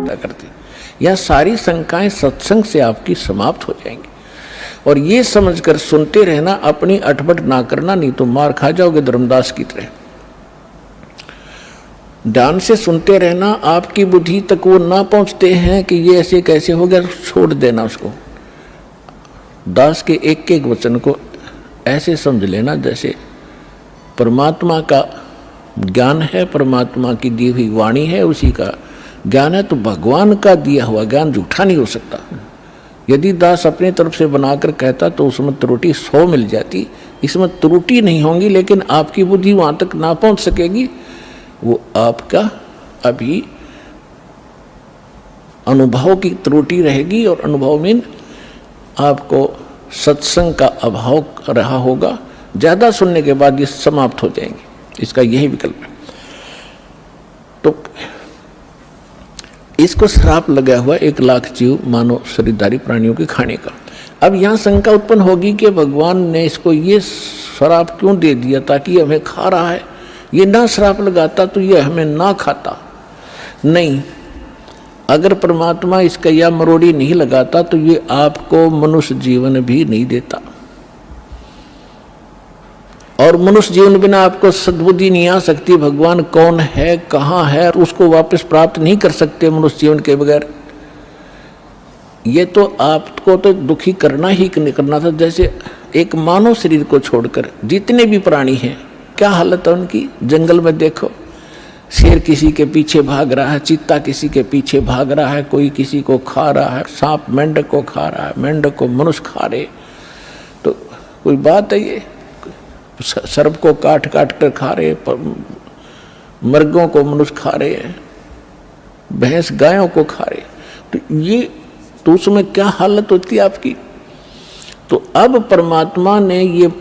करती, यह सारी शंकाएं सत्संग से आपकी समाप्त हो जाएंगी। और ये समझकर सुनते रहना, अपनी अटपट ना करना, नहीं तो मार खा जाओगे धर्मदास की तरह। ध्यान से सुनते रहना, आपकी बुद्धि तक वो ना पहुंचते हैं कि ये ऐसे कैसे हो गया, छोड़ देना उसको। दास के एक एक वचन को ऐसे समझ लेना जैसे परमात्मा का ज्ञान है, परमात्मा की दी हुई वाणी है, उसी का ज्ञान है। तो भगवान का दिया हुआ ज्ञान झूठा नहीं हो सकता। यदि दास अपनी तरफ से बनाकर कहता तो उसमें त्रुटि 100 मिल जाती, इसमें त्रुटि नहीं होंगी, लेकिन आपकी बुद्धि वहाँ तक ना पहुँच सकेगी। वो आपका अभी अनुभव की त्रुटि रहेगी, और अनुभव में आपको सत्संग का अभाव रहा होगा। ज़्यादा सुनने के बाद ये समाप्त हो जाएंगे, इसका यही विकल्प है। तो इसको श्राप लगा हुआ 1 लाख जीव मानव शरीरधारी प्राणियों के खाने का। अब यहाँ शंका उत्पन्न होगी कि भगवान ने इसको ये श्राप क्यों दे दिया, ताकि हमें खा रहा है। ये ना श्राप लगाता तो ये हमें ना खाता। नहीं, अगर परमात्मा इसका या मरोड़ी नहीं लगाता तो ये आपको मनुष्य जीवन भी नहीं देता, और मनुष्य जीवन बिना आपको सद्बुद्धि नहीं आ सकती। भगवान कौन है, कहाँ है, उसको वापस प्राप्त नहीं कर सकते मनुष्य जीवन के बगैर। ये तो आपको तो दुखी करना ही करना था। जैसे एक मानव शरीर को छोड़कर जितने भी प्राणी हैं, क्या हालत है उनकी। जंगल में देखो, शेर किसी के पीछे भाग रहा है, चीता किसी के पीछे भाग रहा है, कोई किसी को खा रहा है, सांप मेंढक को खा रहा है, मेंढक को मनुष्य खा रहे। तो कोई बात है ये, सर्प को काट काट कर खा रहे, मर्गों को मनुष्य खा रहे हैं, भैंस गायों को खा रहे। तो ये तो उसमें क्या हालत होती है आपकी। तो अब परमात्मा ने ये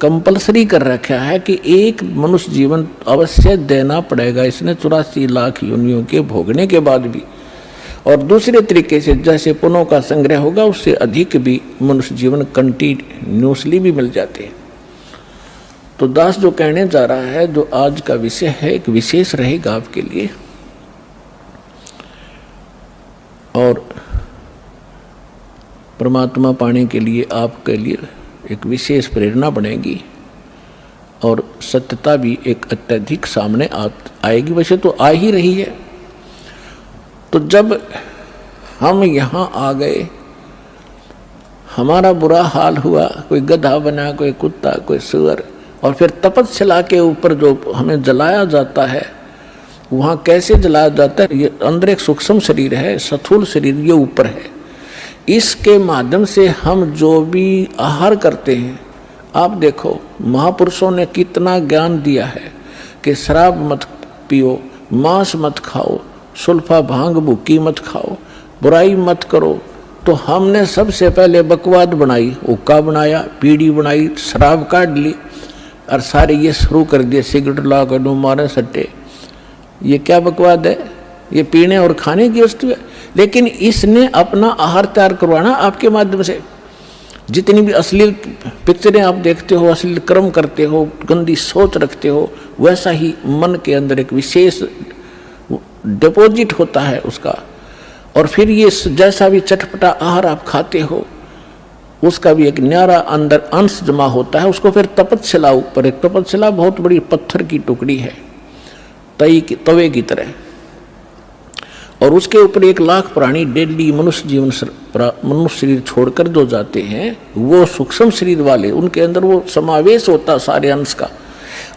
कंपलसरी कर रखा है कि एक मनुष्य जीवन अवश्य देना पड़ेगा इसने 84 लाख योनियों के भोगने के बाद भी। और दूसरे तरीके से जैसे पुण्यों का संग्रह होगा, उससे अधिक भी मनुष्य जीवन कंटिन्यूसली भी मिल जाते हैं। तो दास जो कहने जा रहा है, जो आज का विषय है, एक विशेष रहेगा आपके लिए, और परमात्मा पाने के लिए आपके लिए एक विशेष प्रेरणा बनेगी, और सत्यता भी एक अत्यधिक सामने आएगी। वैसे तो आ ही रही है। तो जब हम यहाँ आ गए, हमारा बुरा हाल हुआ, कोई गधा बना, कोई कुत्ता, कोई सुअर, और फिर तपस्या के ऊपर जो हमें जलाया जाता है, वहाँ कैसे जलाया जाता है। ये अंदर एक सूक्ष्म शरीर है, स्थूल शरीर ये ऊपर है। इसके माध्यम से हम जो भी आहार करते हैं, आप देखो महापुरुषों ने कितना ज्ञान दिया है कि शराब मत पियो, मांस मत खाओ, सुल्फा भांग भुक्की मत खाओ, बुराई मत करो। तो हमने सबसे पहले बकवाद बनाई, हुक्का बनाया, बीड़ी बनाई, शराब काट ली, और सारे ये शुरू कर दिए सिगरेट ला कर दो मारे सट्टे। ये क्या बकवाद है, ये पीने और खाने की वस्तु है। लेकिन इसने अपना आहार तैयार करवाना आपके माध्यम से। जितनी भी अश्लील पिक्चरें आप देखते हो, अश्लील कर्म करते हो, गंदी सोच रखते हो, वैसा ही मन के अंदर एक विशेष डिपॉजिट होता है उसका। और फिर ये जैसा भी चटपटा आहार आप खाते हो, उसका भी एक न्यारा अंदर अंश जमा होता है। उसको फिर तपस्या ऊपर, एक तपस्या बहुत बड़ी पत्थर की टुकड़ी है, तवे की तरह, और उसके ऊपर 1 लाख प्राणी डेली मनुष्य शरीर छोड़कर जो जाते हैं, वो सूक्ष्म शरीर वाले, उनके अंदर वो समावेश होता सारे अंश का।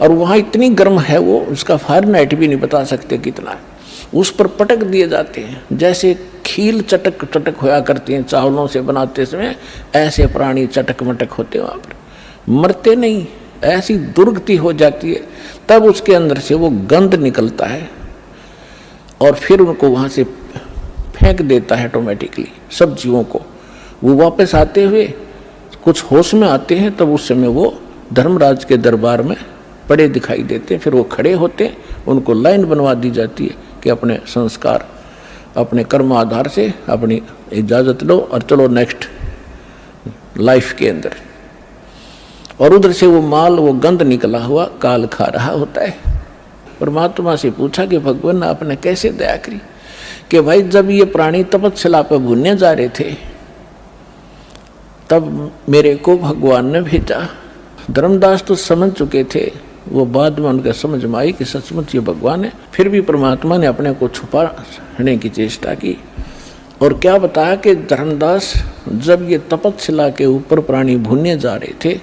और वहाँ इतनी गर्म है वो, उसका फारेनहाइट भी नहीं बता सकते कितना है। उस पर पटक दिए जाते हैं, जैसे खील चटक चटक होया करती हैं चावलों से बनाते समय, ऐसे प्राणी चटक मटक होते वहाँ पर, मरते नहीं, ऐसी दुर्गति हो जाती है। तब उसके अंदर से वो गंध निकलता है, और फिर उनको वहाँ से फेंक देता है ऑटोमेटिकली सब जीवों को। वो वापस आते हुए कुछ होश में आते हैं, तब उस समय वो धर्मराज के दरबार में पड़े दिखाई देते। फिर वो खड़े होते, उनको लाइन बनवा दी जाती है कि अपने संस्कार, अपने कर्म आधार से अपनी इजाज़त लो और चलो नेक्स्ट लाइफ के अंदर। और उधर से वो माल, वो गंध निकला हुआ काल खा रहा होता है। परमात्मा से पूछा कि भगवान आपने कैसे दया करी? कि भाई जब ये प्राणी तपस्या पर भूनने जा रहे थे तब मेरे को भगवान ने भेजा। धर्मदास तो समझ चुके थे, वो बाद में उनके समझ में आई कि सचमुच ये भगवान है। फिर भी परमात्मा ने अपने को छुपाने की चेष्टा की और क्या बताया कि धर्मदास जब ये तपस्या के ऊपर प्राणी भूनने जा रहे थे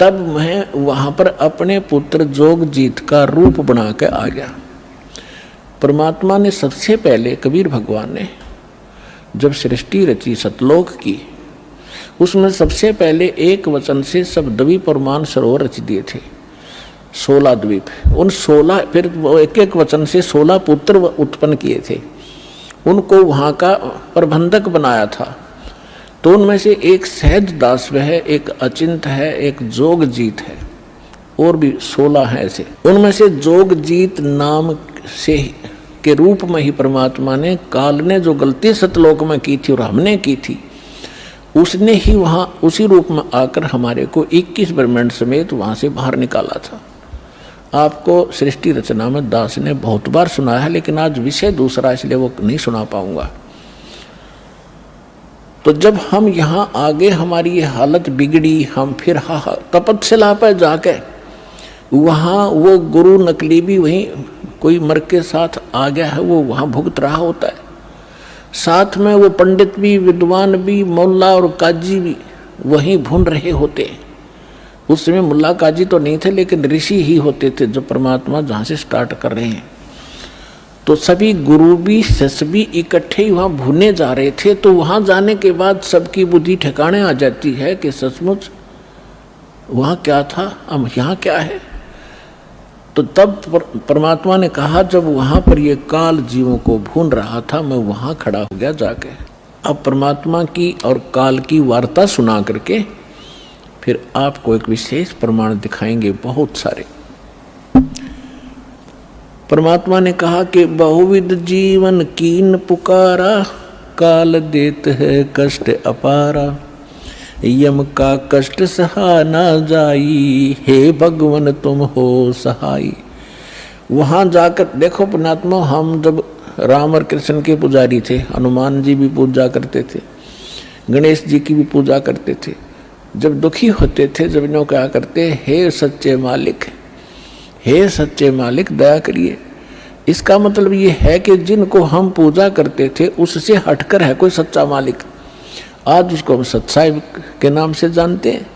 तब मैं वहाँ पर अपने पुत्र जोगजीत का रूप बना के आ गया। परमात्मा ने सबसे पहले, कबीर भगवान ने जब सृष्टि रची सतलोक की, उसमें सबसे पहले एक वचन से सब द्वीप और मान सरोवर रच दिए थे, 16 द्वीप। उन 16 फिर वो एक एक वचन से 16 पुत्र उत्पन्न किए थे, उनको वहाँ का प्रबंधक बनाया था। तो उनमें से एक सहज दास है, एक अचिंत है, एक जोगजीत है, और भी 16 हैं ऐसे। उनमें से जोगजीत नाम से के रूप में ही परमात्मा ने, काल ने जो गलती सतलोक में की थी और हमने की थी, उसने ही वहाँ उसी रूप में आकर हमारे को 21 ब्रह्मांड समेत वहाँ से बाहर निकाला था। आपको सृष्टि रचना में दास ने बहुत बार सुना है, लेकिन आज विषय दूसरा इसलिए वो नहीं सुना पाऊंगा। तो जब हम यहाँ आगे हमारी ये हालत बिगड़ी, हम फिर तपस्या पर जाके वहाँ वो गुरु नकली भी वहीं कोई मर के साथ आ गया है, वो वहाँ भुगत रहा होता है। साथ में वो पंडित भी, विद्वान भी, मौला और काजी भी वहीं भून रहे होते। उस समय मुल्ला काजी तो नहीं थे, लेकिन ऋषि ही होते थे जो परमात्मा जहाँ से स्टार्ट कर रहे हैं। तो सभी गुरु भी, शिष्य भी इकट्ठे ही वहाँ भूने जा रहे थे। तो वहाँ जाने के बाद सबकी बुद्धि ठिकाने आ जाती है कि सचमुच वहाँ क्या था, अब यहाँ क्या है। तो तब परमात्मा ने कहा, जब वहाँ पर ये काल जीवों को भून रहा था, मैं वहाँ खड़ा हो गया जाके। अब परमात्मा की और काल की वार्ता सुना करके फिर आपको एक विशेष प्रमाण दिखाएंगे, बहुत सारे। परमात्मा ने कहा कि बहुविध जीवन कीन पुकारा, काल देत है कष्ट अपारा, यम का कष्ट सहा ना जाई, हे भगवन तुम हो सहाई। वहाँ जाकर देखो परमात्मा, हम जब राम और कृष्ण के पुजारी थे, हनुमान जी भी पूजा करते थे, गणेश जी की भी पूजा करते थे। जब दुखी होते थे, जब इन्हों क्या करते, हे सच्चे मालिक, हे सच्चे मालिक दया करिए। इसका मतलब ये है कि जिनको हम पूजा करते थे उससे हटकर है कोई सच्चा मालिक। आज उसको हम सच्चाई के नाम से जानते हैं।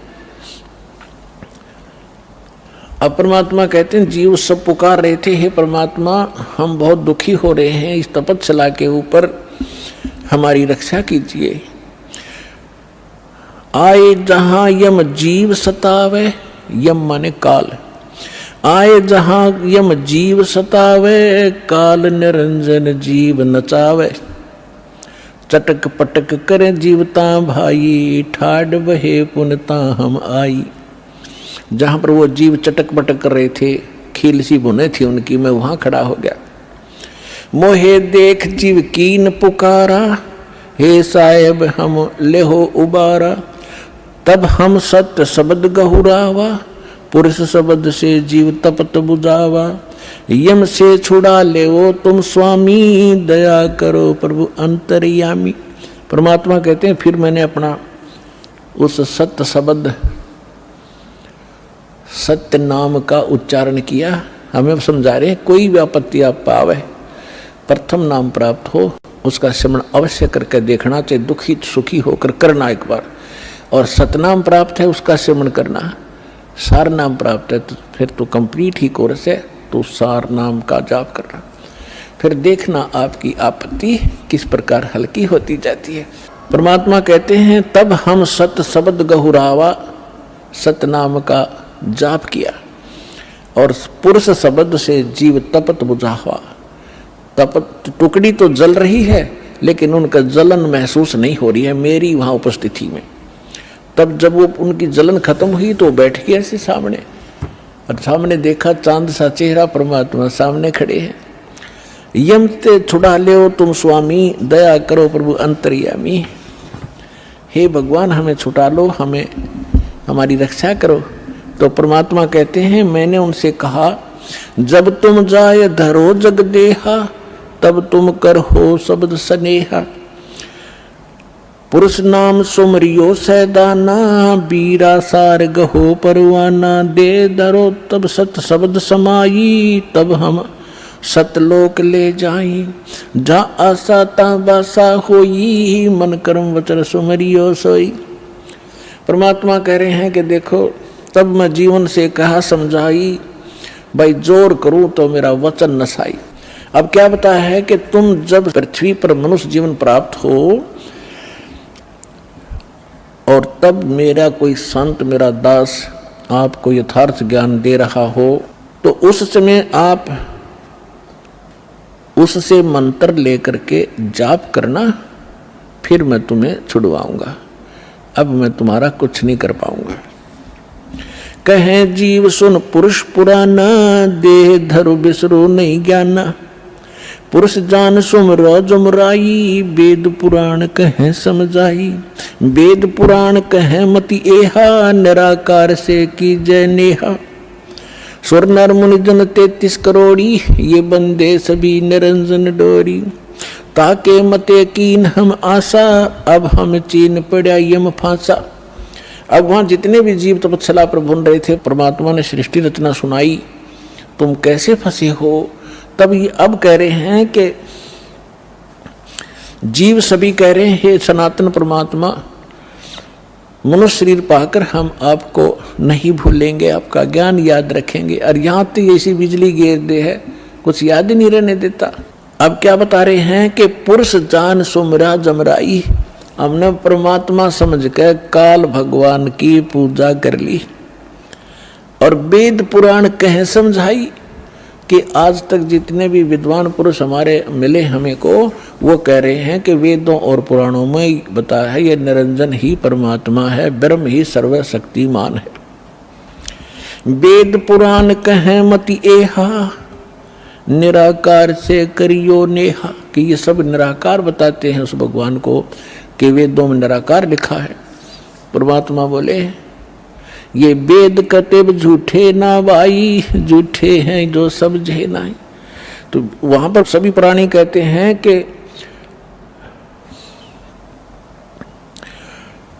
अब परमात्मा कहते हैं, जीव सब पुकार रहे थे, हे परमात्मा हम बहुत दुखी हो रहे हैं, इस तपस्या के ऊपर हमारी रक्षा कीजिए। आए जहां यम जीव सतावे, यम माने काल, आए जहां यम जीव सतावे, काल निरंजन जीव नचावे। चटक पटक करे जीवता भाई, ठाड बहे पुनता हम आई। जहां पर वो जीव चटक पटक कर रहे थे, खील सी बुने थी उनकी, मैं वहां खड़ा हो गया। मोहे देख जीव कीन पुकारा, हे साहेब हम लेहो उबारा। तब हम सत्य शब्द गहुरावा, पुरुष शब्द से जीव तपत बुझावा। यम से छुड़ा ले वो तुम स्वामी, दया करो प्रभु अंतर्यामी। परमात्मा कहते हैं, फिर मैंने अपना उस सत्य शब्द, सत्य नाम का उच्चारण किया। हमें समझा रहे हैं, कोई भी आपत्ति आप पावे, प्रथम नाम प्राप्त हो उसका स्मरण अवश्य करके देखना चाहिए, दुखी सुखी होकर करना एक बार। और सतनाम प्राप्त है उसका स्मरण करना, सार नाम प्राप्त है तो फिर तो कंप्लीट ही कोर्स है, तो सार नाम का जाप करना। फिर देखना आपकी आपत्ति किस प्रकार हल्की होती जाती है। परमात्मा कहते हैं, तब हम सत शब्द गहुरावा, सत नाम का जाप किया, और पुरुष शब्द से जीव तपत बुझावा। तपत टुकड़ी तो जल रही है, लेकिन उनका जलन महसूस नहीं हो रही है मेरी वहाँ उपस्थिति में। तब जब वो उनकी जलन खत्म हुई तो बैठ गए ऐसे सामने, और सामने देखा चांद सा चेहरा, परमात्मा सामने खड़े हैं। यम ते छुड़ा ले तुम स्वामी, दया करो प्रभु अंतर्यामी। हे भगवान हमें छुटा लो, हमें हमारी रक्षा करो। तो परमात्मा कहते हैं मैंने उनसे कहा जब तुम जाय धरो जग देहा तब तुम कर हो शब्द स्नेहा। पुरुष नाम सुमरियो सैदाना बीरा सार गहो परवाना दे धरो तब सत शब्द समाई तब हम सतलोक ले जाई। जा आशा ता बासा होई मन कर्म वचन सुमरियो सोई। परमात्मा कह रहे हैं कि देखो तब मैं जीवन से कहा समझाई भाई जोर करूं तो मेरा वचन नसाई। अब क्या बताया है कि तुम जब पृथ्वी पर मनुष्य जीवन प्राप्त हो और तब मेरा कोई संत मेरा दास आपको यथार्थ ज्ञान दे रहा हो तो उस समय आप उससे मंत्र लेकर के जाप करना, फिर मैं तुम्हें छुड़वाऊंगा। अब मैं तुम्हारा कुछ नहीं कर पाऊंगा। कहे जीव सुन पुरुष पुराना देह धरु बिसरो नहीं ज्ञाना। पुरुष जान सुमरो जुमराई वेद पुराण कहे समझाई। वेद पुराण कहे मति एहा निराकार से की जय नेहा। सुर नर मुनि जन 33 करोड़ी ये बंदे सभी निरंजन डोरी। ताके मते कीन हम आशा अब हम चीन पड़ा यम फांसा। अब वहां जितने भी जीव तपस्या पर बन रहे थे परमात्मा ने सृष्टि रचना सुनाई, तुम कैसे फंसे हो। तब ये अब कह रहे हैं कि जीव सभी कह रहे हैं हे सनातन परमात्मा मनुष्य शरीर पाकर हम आपको नहीं भूलेंगे, आपका ज्ञान याद रखेंगे। और यहाँ तो ऐसी बिजली गिर दे है कुछ याद ही नहीं रहने देता। अब क्या बता रहे हैं कि पुरुष जान सुमरा जमराई। हमने परमात्मा समझ कर काल भगवान की पूजा कर ली और वेद पुराण कहे समझाई कि आज तक जितने भी विद्वान पुरुष हमारे मिले हमें को वो कह रहे हैं कि वेदों और पुराणों में बताया है ये निरंजन ही परमात्मा है, ब्रह्म ही सर्वशक्तिमान है। वेद पुराण कहे मति एहा निराकार से करियो नेहा। कि ये सब निराकार बताते हैं उस भगवान को कि वेदों में निराकार लिखा है। परमात्मा बोले ये वेद कतेब झूठे ना भाई, झूठे हैं जो सब जे नाई। तो वहां पर सभी प्राणी कहते हैं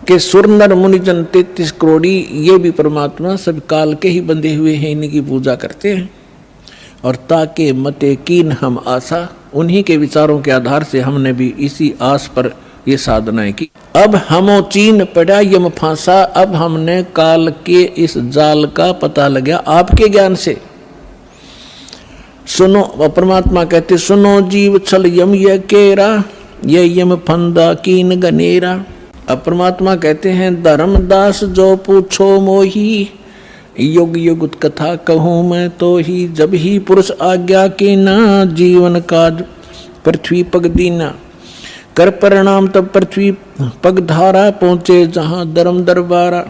कि सुर नर मुनि जन 33 करोड़ी ये भी परमात्मा सब काल के ही बंधे हुए हैं, इन्हीं की पूजा करते हैं। और ताके मते कीन हम आशा, उन्हीं के विचारों के आधार से हमने भी इसी आस पर ये साधनाएं की। अब हमो चीन पड़ा यम फांसा। अब हमने काल के इस जाल का पता लगा आपके ज्ञान से। सुनो परमात्मा कहते सुनो जीव छल यम ये केरा ये यम फंदा कीन गनेरा। अब परमात्मा कहते हैं धर्मदास जो पूछो मोही युग युग कथा कहूँ मैं तो ही। जब ही पुरुष आज्ञा के ना जीवन काज पृथ्वी पग दीना। कर परिणाम तब पृथ्वी पग धारा पहुँचे जहाँ धर्म दरबारा।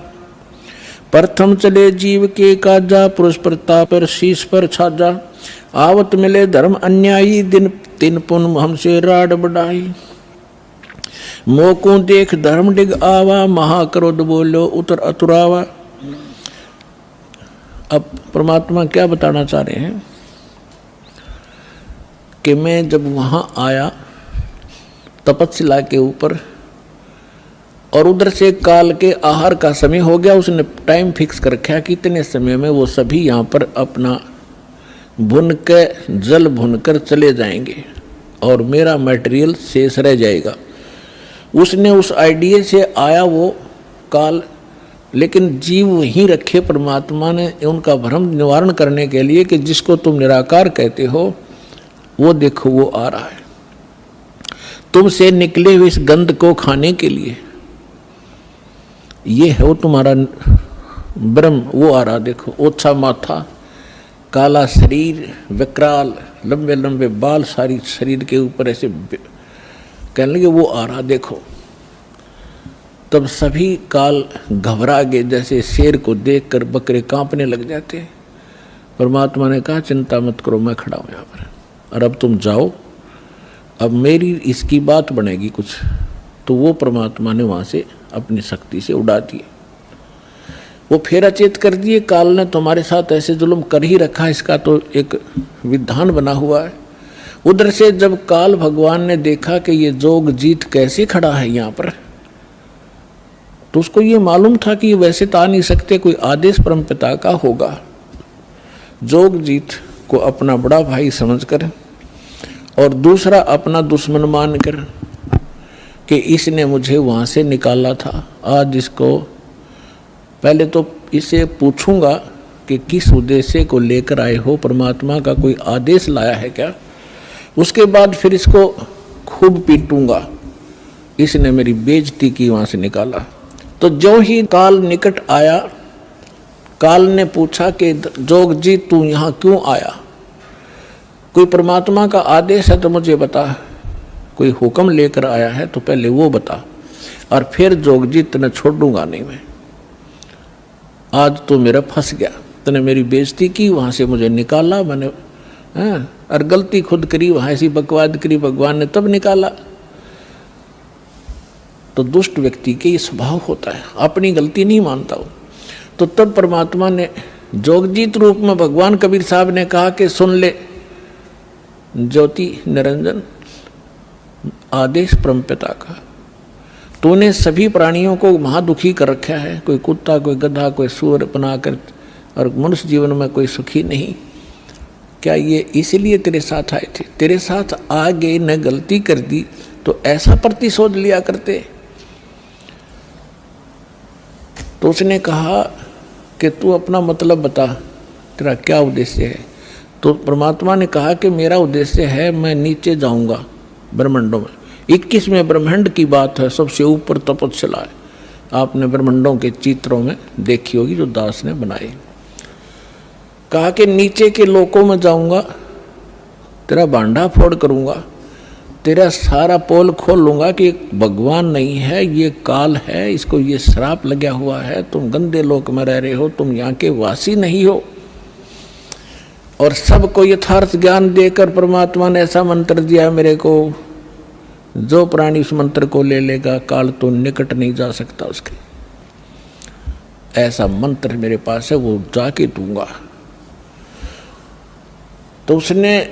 प्रथम चले जीव के काजा पुरुष प्रताप पर शीश पर छाजा। आवत मिले धर्म अन्यायी दिन तीन पुन हमसे राड बढ़ाई। मोको देख धर्म डिग आवा महाक्रोध बोलो उतर अतुरावा। अब परमात्मा क्या बताना चाह रहे हैं कि मैं जब वहाँ आया तपस्या के ऊपर और उधर से काल के आहार का समय हो गया, उसने टाइम फिक्स कर रखा कि इतने समय में वो सभी यहाँ पर अपना भुन के जल भुनकर चले जाएंगे और मेरा मटेरियल शेष रह जाएगा। उसने उस आइडिया से आया वो काल, लेकिन जीव वहीं रखे परमात्मा ने उनका भ्रम निवारण करने के लिए कि जिसको तुम निराकार कहते हो वो देखो वो आ रहा है तुमसे निकले हुए इस गंध को खाने के लिए। ये है वो तुम्हारा ब्रह्म, वो आ रहा देखो। ओछा माथा, काला शरीर, विकराल, लंबे लंबे बाल सारी शरीर के ऊपर ऐसे कहने लगे वो आ रहा देखो। तब सभी काल घबरा गए, जैसे शेर को देखकर बकरे कांपने लग जाते हैं। परमात्मा ने कहा चिंता मत करो, मैं खड़ा हूँ यहाँ पर और अब तुम जाओ, अब मेरी इसकी बात बनेगी कुछ। तो वो परमात्मा ने वहाँ से अपनी शक्ति से उड़ा दिए। वो फिर अचेत कर दिए, काल ने तुम्हारे साथ ऐसे जुल्म कर ही रखा, इसका तो एक विधान बना हुआ है। उधर से जब काल भगवान ने देखा कि ये जोग जीत कैसे खड़ा है यहाँ पर, तो उसको ये मालूम था कि ये वैसे तो आ नहीं सकते, कोई आदेश परमपिता का होगा। जोग जीत को अपना बड़ा भाई समझकर और दूसरा अपना दुश्मन मानकर कि इसने मुझे वहाँ से निकाला था, आज इसको पहले तो इसे पूछूंगा कि किस उद्देश्य को लेकर आए हो, परमात्मा का कोई आदेश लाया है क्या, उसके बाद फिर इसको खूब पीटूंगा, इसने मेरी बेइज्जती की, वहाँ से निकाला। तो जो ही काल निकट आया, काल ने पूछा कि जोगजी तू यहाँ क्यों आया, कोई परमात्मा का आदेश है तो मुझे बता, कोई हुक्म लेकर आया है तो पहले वो बता, और फिर जोगजी तने छोड़ूंगा नहीं मैं, आज तो मेरा फंस गया, तने मेरी बेइज्जती की, वहाँ से मुझे निकाला मैंने, और गलती खुद करी, वहाँ ऐसी बकवाद करी, भगवान ने तब निकाला। तो दुष्ट व्यक्ति के ये स्वभाव होता है, अपनी गलती नहीं मानता हो। तो तब परमात्मा ने जोगजीत रूप में भगवान कबीर साहब ने कहा कि सुन ले ज्योति निरंजन, आदेश परमपिता का, तूने सभी प्राणियों को महादुखी कर रखा है, कोई कुत्ता, कोई गधा, कोई सूअर बनाकर, और मनुष्य जीवन में कोई सुखी नहीं। क्या ये इसलिए तेरे साथ आए थे? तेरे साथ आगे न गलती कर दी तो ऐसा प्रतिशोध लिया करते। तो उसने कहा कि तू अपना मतलब बता, तेरा क्या उद्देश्य है। तो परमात्मा ने कहा कि मेरा उद्देश्य है, मैं नीचे जाऊंगा ब्रह्मांडों में, 21वें ब्रह्मांड की बात है, सबसे ऊपर तपस्या है, आपने ब्रह्मांडों के चित्रों में देखी होगी जो दास ने बनाए। कहा कि नीचे के लोकों में जाऊंगा, तेरा भांडा फोड़ करूंगा, तेरा सारा पोल खोल लूंगा कि भगवान नहीं है, ये काल है, इसको ये श्राप लगा हुआ है, तुम गंदे लोक में रह रहे हो, तुम यहाँ के वासी नहीं हो। और सबको यथार्थ ज्ञान देकर परमात्मा ने ऐसा मंत्र दिया मेरे को, जो प्राणी उस मंत्र को ले लेगा काल तो निकट नहीं जा सकता उसके। ऐसा मंत्र मेरे पास है, वो जाके दूंगा। तो उसने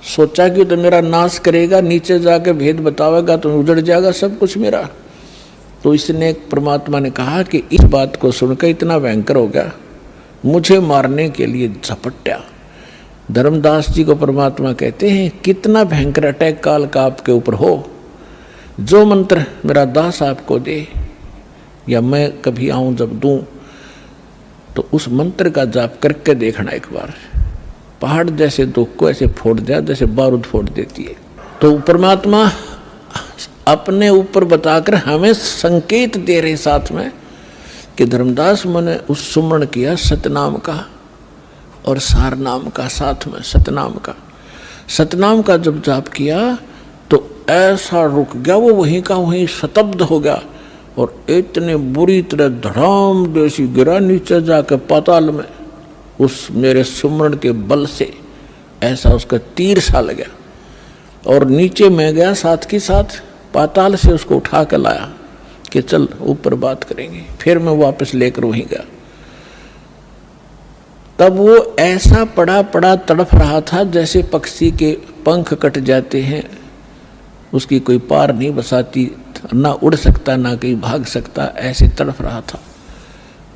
सोचा कि तो मेरा नाश करेगा, नीचे जाके भेद बतावेगा तो उजड़ जाएगा सब कुछ मेरा। तो इसने परमात्मा ने कहा कि इस बात को सुनकर इतना भयंकर हो गया, मुझे मारने के लिए झपट्या। धर्मदास जी को परमात्मा कहते हैं कितना भयंकर अटैक काल का आपके ऊपर हो, जो मंत्र मेरा दास आपको दे या मैं कभी आऊं जब दूं, तो उस मंत्र का जाप करके देखना एक बार, पहाड़ जैसे दुख को ऐसे फोड़ दिया जैसे बारूद फोड़ देती है। तो परमात्मा अपने ऊपर बताकर हमें संकेत दे रहे साथ में कि धर्मदास मैंने उस सुमरण किया सतनाम का और सार नाम का, साथ में सतनाम का। सतनाम का जब जाप किया तो ऐसा रुक गया, वो वहीं का वहीं स्तब्ध हो गया और इतने बुरी तरह धड़ाम जैसी गिरा नीचे जाकर पाताल में, उस मेरे सुमरण के बल से ऐसा उसका तीर सा लगा और नीचे मैं गया, साथ के साथ पाताल से उसको उठा कर लाया कि चल ऊपर बात करेंगे। फिर मैं वापस लेकर वहीं गया, तब वो ऐसा पड़ा पड़ा तड़फ रहा था जैसे पक्षी के पंख कट जाते हैं, उसकी कोई पार नहीं बसाती, ना उड़ सकता ना कहीं भाग सकता, ऐसे तड़फ रहा था।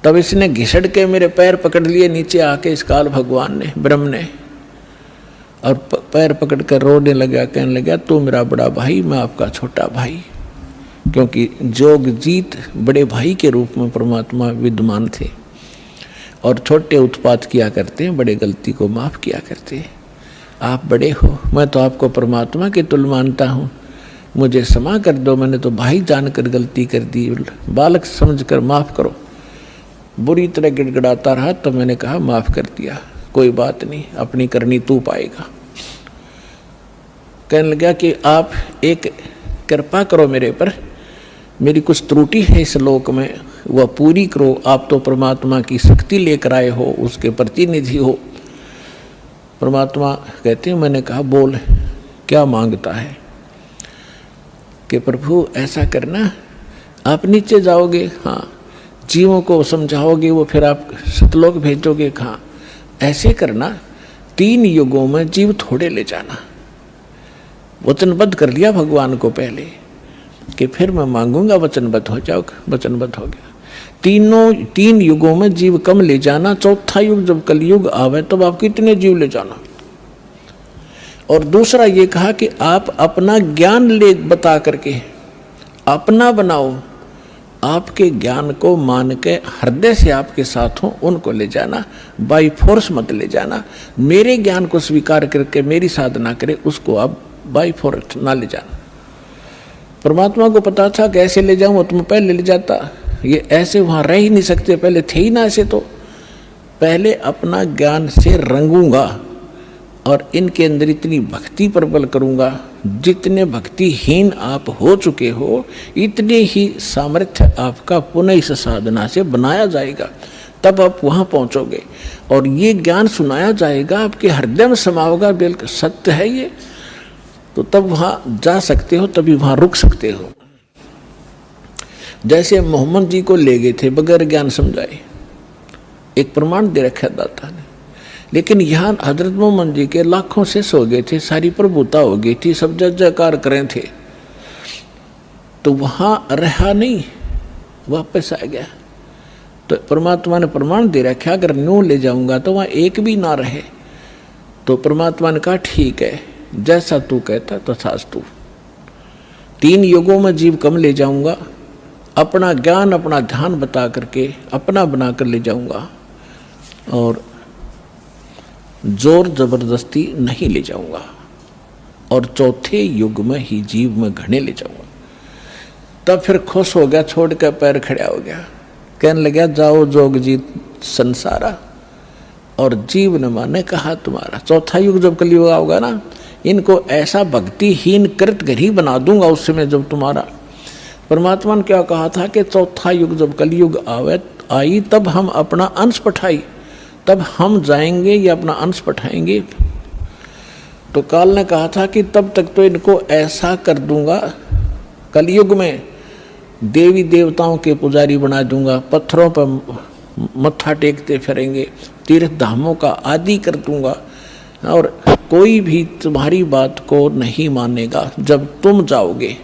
तब इसने घिसड़ के मेरे पैर पकड़ लिए नीचे आके, इस काल भगवान ने, ब्रह्म ने, और पैर पकड़ कर रोने लगा, कहने लगा तू मेरा बड़ा भाई, मैं आपका छोटा भाई। क्योंकि जोगजीत बड़े भाई के रूप में परमात्मा विद्यमान थे और छोटे उत्पात किया करते हैं, बड़े गलती को माफ़ किया करते हैं। आप बड़े हो, मैं तो आपको परमात्मा के तुल्य मानता हूँ, मुझे क्षमा कर दो, मैंने तो भाई जानकर गलती कर दी, बालक समझकर माफ़ करो। बुरी तरह गिड़गिड़ाता रहा, तो मैंने कहा माफ़ कर दिया, कोई बात नहीं, अपनी करनी तू पाएगा। कहने लगा कि आप एक कृपा करो मेरे पर, मेरी कुछ त्रुटि है इस लोक में, वह पूरी करो। आप तो परमात्मा की शक्ति लेकर आए हो, उसके प्रतिनिधि हो। परमात्मा कहते हैं, मैंने कहा बोल क्या मांगता है? कि प्रभु ऐसा करना, आप नीचे जाओगे, हाँ, जीवों को समझाओगे वो फिर आप सतलोक भेजोगे कहाँ। ऐसे करना, 3 युगों में जीव थोड़े ले जाना। वचनबद्ध कर लिया भगवान को पहले कि फिर मैं मांगूंगा, वचनबद्ध हो जाओ, वचनबद्ध हो गया। 3 युगों में जीव कम ले जाना, चौथा युग जब कलयुग आवे तब आप कितने जीव ले जाना। और दूसरा ये कहा कि आप अपना ज्ञान ले बता करके अपना बनाओ, आपके ज्ञान को मान के हृदय से आपके साथ हो उनको ले जाना, बाई फोर्स मत ले जाना। मेरे ज्ञान को स्वीकार करके मेरी साधना करे उसको आप बाई फोर्स ना ले जाना। परमात्मा को पता था कैसे ले जाऊं, तुम पहले ले जाता। ये ऐसे वहां रह ही नहीं सकते, पहले थे ही ना ऐसे। तो पहले अपना ज्ञान से रंगूंगा और इनके अंदर इतनी भक्ति प्रबल करूंगा, जितने भक्तिहीन आप हो चुके हो इतने ही सामर्थ्य आपका पुनः इस साधना से बनाया जाएगा, तब आप वहां पहुंचोगे। और ये ज्ञान सुनाया जाएगा, आपके हृदय में समाओगा, बिल्कुल सत्य है ये, तो तब वहां जा सकते हो, तभी वहां रुक सकते हो। जैसे मोहम्मद जी को ले गए थे बगैर ज्ञान समझाए, एक प्रमाण दे रखा दाता ने, लेकिन यहाँ हजरत मोहम्मद जी के लाखों से सो गए थे, सारी प्रभुता हो गई थी, सब जय जयकार करें थे, तो वहाँ रहा नहीं, वापस आ गया। तो परमात्मा ने प्रमाण दे रखा अगर न्यू ले जाऊंगा तो वहाँ एक भी ना रहे। तो परमात्मा ने कहा ठीक है, जैसा तू कहता तथास्तु। 3 युगों में जीव कम ले जाऊंगा, अपना ज्ञान अपना ध्यान बता करके अपना बना कर ले जाऊंगा, और जोर जबरदस्ती नहीं ले जाऊंगा, और चौथे युग में ही जीव में घने ले जाऊंगा। तब फिर खुश हो गया, छोड़ कर पैर खड़ा हो गया, कहने लगा जाओ जोग जीत संसारा, और जीव न माने कहा तुम्हारा। चौथा युग जब कलयुग होगा ना, इनको ऐसा भक्तिहीन कृत गरी बना दूंगा उस समय जब तुम्हारा। परमात्मा ने क्या कहा था कि चौथा युग जब कलयुग आई तब हम अपना अंश पठाई, तब हम जाएंगे या अपना अंश पठाएंगे। तो काल ने कहा था कि तब तक तो इनको ऐसा कर दूंगा, कलयुग में देवी देवताओं के पुजारी बना दूंगा, पत्थरों पर मत्था टेकते फिरेंगे, तीर्थ धामों का आदि कर दूंगा, और कोई भी तुम्हारी बात को नहीं मानेगा। जब तुम जाओगे,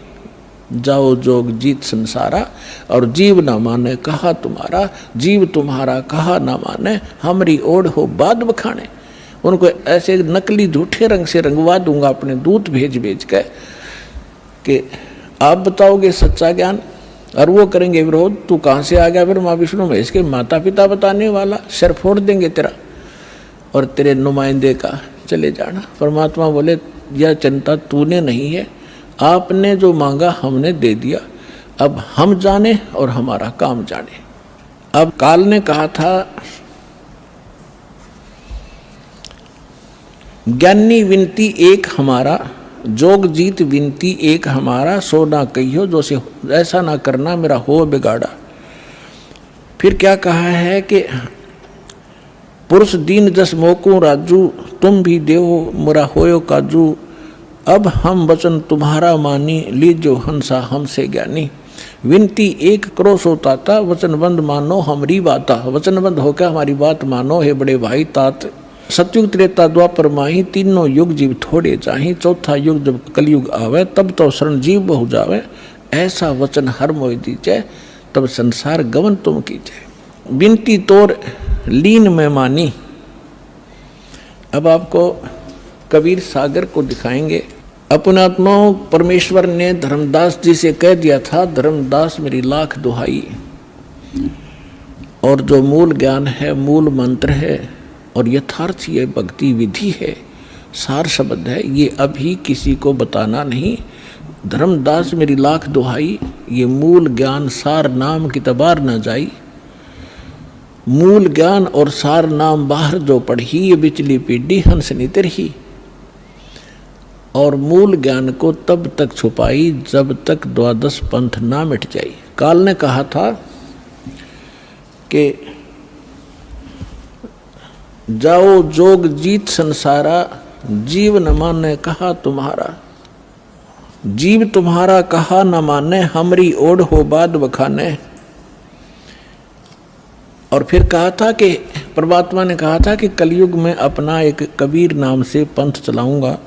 जाओ जोग जीत संसारा, और जीव न माने कहा तुम्हारा, जीव तुम्हारा कहा न माने, हमारी ओढ़ हो बाद बखाने। उनको ऐसे नकली झूठे रंग से रंगवा दूंगा अपने दूत भेज भेज के कि आप बताओगे सच्चा ज्ञान, और वो करेंगे विरोध। तू कहाँ से आ गया फिर माँ विष्णु महेश के माता पिता बताने वाला, सिर फोड़ देंगे तेरा और तेरे नुमाइंदे का, चले जाना। परमात्मा बोले यह चिंता तूने नहीं है, आपने जो मांगा हमने दे दिया, अब हम जाने और हमारा काम जाने। अब काल ने कहा था ज्ञानी विनती एक हमारा, जोग जीत विनती एक हमारा, सो ना कहियो जो से ऐसा ना करना मेरा हो बिगाड़ा। फिर क्या कहा है कि पुरुष दीन जस मोकू राजू, तुम भी देहो मोरा होयो काजू, अब हम वचन तुम्हारा मानी, लीजो हंसा हमसे ज्ञानी। विनती एक करो सो ताता, वचनबंद मानो हमारी बाता। वचनबंद होकर हमारी बात मानो हे बड़े भाई तात। सतयुग त्रेता द्वापर माही, तीनों युग जीव थोड़े चाही, चौथा युग जब कलयुग आवे तब तो शरण जीव बहु जावे। ऐसा वचन हर मोहि दीजे, तब संसार गमन तुम कीजे। विनती तोर लीन में मानी। अब आपको कबीर सागर को दिखाएंगे। अपनात्मा परमेश्वर ने धर्मदास जी से कह दिया था, धर्मदास मेरी लाख दुहाई, और जो मूल ज्ञान है, मूल मंत्र है और यथार्थ ये भक्ति विधि है, सार शब्द है, ये अभी किसी को बताना नहीं। धर्मदास मेरी लाख दुहाई, ये मूल ज्ञान सार नाम की तबार न जाई। मूल ज्ञान और सार नाम बाहर जो पढ़ी, ये बिचली पीढ़ी हंस नितर ही। और मूल ज्ञान को तब तक छुपाई जब तक द्वादश पंथ ना मिट जाई। काल ने कहा था कि जाओ जोग जीत संसारा, जीव न माने कहा तुम्हारा। जीव तुम्हारा कहा न माने, हमरी ओढ़ हो बाद बखाने। और फिर कहा था कि परमात्मा ने कहा था कि कलयुग में अपना एक कबीर नाम से पंथ चलाऊंगा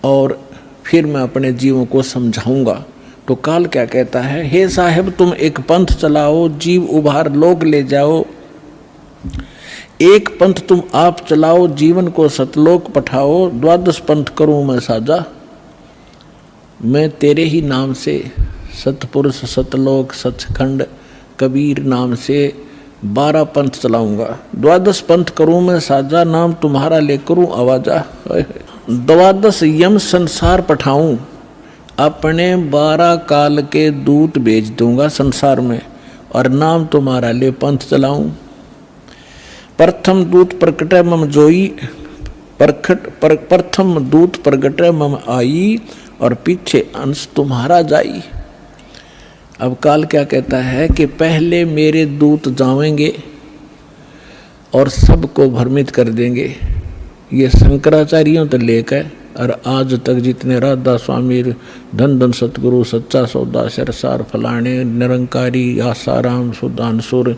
और फिर मैं अपने जीवों को समझाऊंगा। तो काल क्या कहता है, हे साहेब तुम एक पंथ चलाओ, जीव उभार लोक ले जाओ। एक पंथ तुम आप चलाओ, जीवन को सतलोक पठाओ। 12 पंथ करूं मैं साजा, मैं तेरे ही नाम से सतपुरुष सतलोक सचखंड कबीर नाम से 12 पंथ चलाऊंगा। 12 पंथ करूं मैं साजा, नाम तुम्हारा ले करूं आवाजा। 12 यम संसार पठाऊं, अपने 12 काल के दूत भेज दूंगा संसार में और नाम तुम्हारा ले पंथ चलाऊं। प्रथम दूत प्रकटै मम जोई, प्रथम दूत प्रकटै मम आई और पीछे अंश तुम्हारा जाई। अब काल क्या कहता है कि पहले मेरे दूत जावेंगे और सबको भ्रमित कर देंगे। ये शंकराचार्यों तो लेकर और आज तक जितने राधा स्वामी, धन धन सतगुरु, सच्चा सौदा, सरसार, फलाने, निरंकारी, आसाराम, सुदानसुर,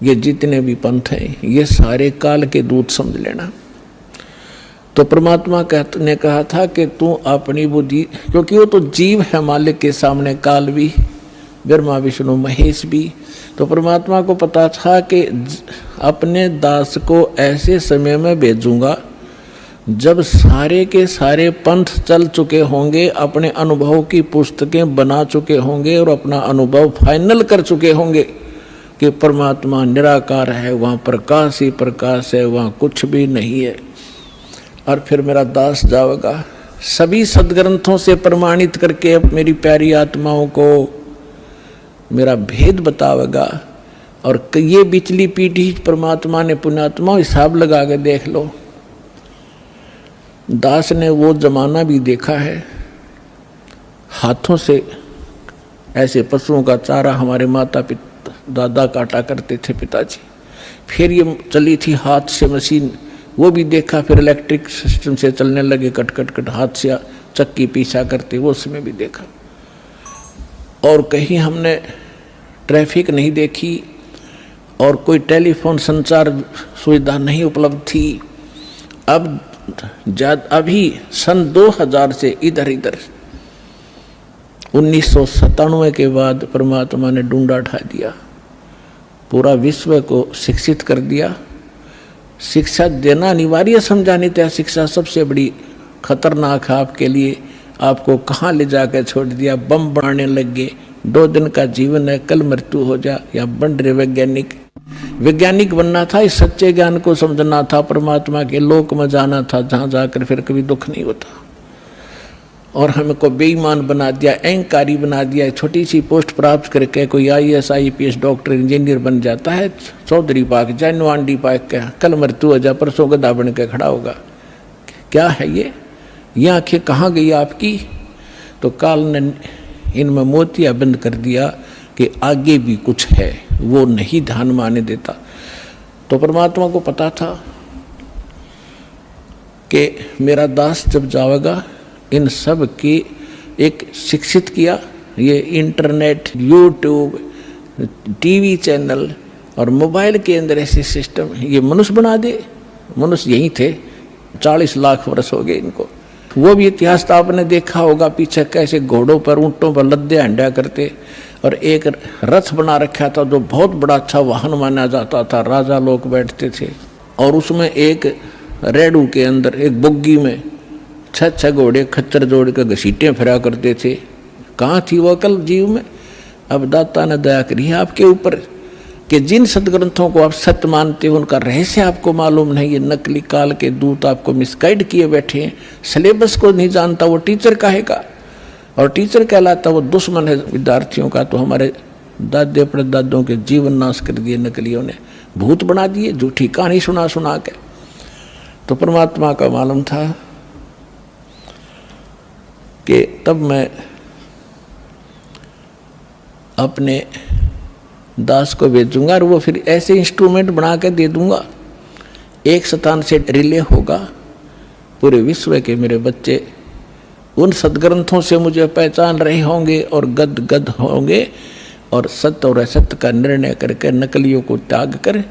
ये जितने भी पंथ हैं ये सारे काल के दूत समझ लेना। तो परमात्मा ने कहा था कि तू अपनी बुद्धि, क्योंकि वो तो जीव है मालिक के सामने, काल भी, ब्रह्मा विष्णु महेश भी। तो परमात्मा को पता था कि अपने दास को ऐसे समय में भेजूंगा जब सारे के सारे पंथ चल चुके होंगे, अपने अनुभव की पुस्तकें बना चुके होंगे और अपना अनुभव फाइनल कर चुके होंगे कि परमात्मा निराकार है, वहाँ प्रकाश ही प्रकाश है, वहाँ कुछ भी नहीं है। और फिर मेरा दास जाएगा सभी सदग्रंथों से प्रमाणित करके मेरी प्यारी आत्माओं को मेरा भेद बतावेगा। और ये बिचली पीढ़ी परमात्मा ने पुण्यात्मा हिसाब लगा के देख लो, दास ने वो जमाना भी देखा है, हाथों से ऐसे पशुओं का चारा हमारे माता पिता दादा काटा करते थे पिताजी। फिर ये चली थी हाथ से मशीन, वो भी देखा। फिर इलेक्ट्रिक सिस्टम से चलने लगे, कट कट कट हाथ से चक्की पीछा करते, वो उसमें भी देखा। और कहीं हमने ट्रैफिक नहीं देखी और कोई टेलीफोन संचार सुविधा नहीं उपलब्ध थी। अब अभी सन 2000 से इधर 1997 के बाद परमात्मा ने डूंडा उठा दिया, पूरा विश्व को शिक्षित कर दिया। शिक्षा देना अनिवार्य समझा, नहीं तो शिक्षा सबसे बड़ी खतरनाक है आपके लिए। आपको कहाँ ले जाकर छोड़ दिया, बम बनाने लग गए। 2 दिन का जीवन है, कल मृत्यु हो जा। या बन रहे वैज्ञानिक बनना था, इस सच्चे ज्ञान को समझना था, परमात्मा के लोक में जाना था जहाँ जाकर फिर कभी दुख नहीं होता। और हमको बेईमान बना दिया, अहंकारी बना दिया। छोटी सी पोस्ट प्राप्त करके कोई IAS IPS डॉक्टर इंजीनियर बन जाता है, चौधरी पाक जानो आंडी पाक का, कल मृत्यु हो जा, परसों गधा बन के खड़ा होगा। क्या है ये आंखें कहाँ गई आपकी? तो काल ने इनमें मोतिया बंद कर दिया कि आगे भी कुछ है, वो नहीं ध्यान में आने देता। तो परमात्मा को पता था कि मेरा दास जब जाएगा, इन सब की एक शिक्षित किया। ये इंटरनेट, यूट्यूब, टीवी चैनल और मोबाइल के अंदर ऐसे सिस्टम ये मनुष्य बना दे। मनुष्य यही थे, 40 लाख वर्ष हो गए इनको। वो भी इतिहास तो आपने देखा होगा, पीछे कैसे घोड़ों पर, ऊँटों पर लद्दे हंडा करते। और एक रथ बना रखा था जो बहुत बड़ा अच्छा वाहन माना जाता था, राजा लोग बैठते थे। और उसमें एक रेडू के अंदर एक बुग्गी में 6 घोड़े खच्चर जोड़ के घसीटे फिरा करते थे। कहाँ थी वो अकल जीव में? अब दाता ने दया करी है आपके ऊपर कि जिन सदग्रंथों को आप सत्य मानते हो उनका रहस्य आपको मालूम नहीं। ये नकली काल के दूत आपको मिसगाइड किए बैठे हैं। सिलेबस को नहीं जानता वो टीचर काहेगा, और टीचर कहलाता वो दुश्मन है विद्यार्थियों का। तो हमारे दादे परदादों के जीवन नाश कर दिए नकलियों ने, भूत बना दिए, झूठी कहानी सुना सुना के। तो परमात्मा का मालूम था कि तब मैं अपने दास को भेजूंगा और वो फिर ऐसे इंस्ट्रूमेंट बना के दे दूंगा, एक स्थान से रिले होगा पूरे विश्व के मेरे बच्चे उन सदग्रंथों से मुझे पहचान रहे होंगे और गद गद होंगे। और सत्य और असत्य का निर्णय करके नकलियों को त्याग कर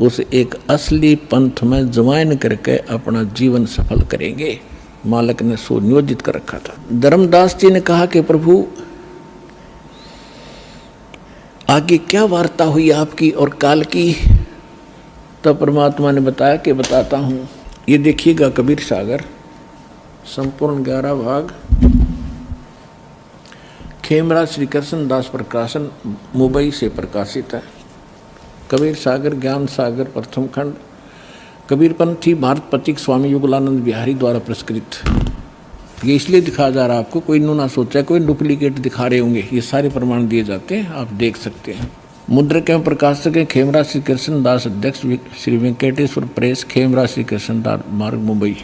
उस एक असली पंथ में ज्वाइन करके अपना जीवन सफल करेंगे। मालक ने सुनियोजित कर रखा था। धर्मदास जी ने कहा कि प्रभु आगे क्या वार्ता हुई आपकी और काल की? तब परमात्मा ने बताया कि बताता हूँ। ये देखिएगा कबीर सागर संपूर्ण 11 भाग, खेमराज श्री कृष्ण दास प्रकाशन मुंबई से प्रकाशित है। कबीर सागर ज्ञान सागर प्रथम खंड, कबीरपंथी भारत पथिक स्वामी युगलानंद बिहारी द्वारा पुरस्कृत। ये इसलिए दिखाया जा रहा है आपको, कोई इन्हों ना सोचा कोई डुप्लीकेट दिखा रहे होंगे। ये सारे प्रमाण दिए जाते हैं, आप देख सकते हैं। मुद्रक एवं प्रकाशक हैं खेमराज श्री कृष्ण दास, अध्यक्ष श्री वेंकटेश्वर प्रेस, खेमराज श्री कृष्ण दास मार्ग मुंबई।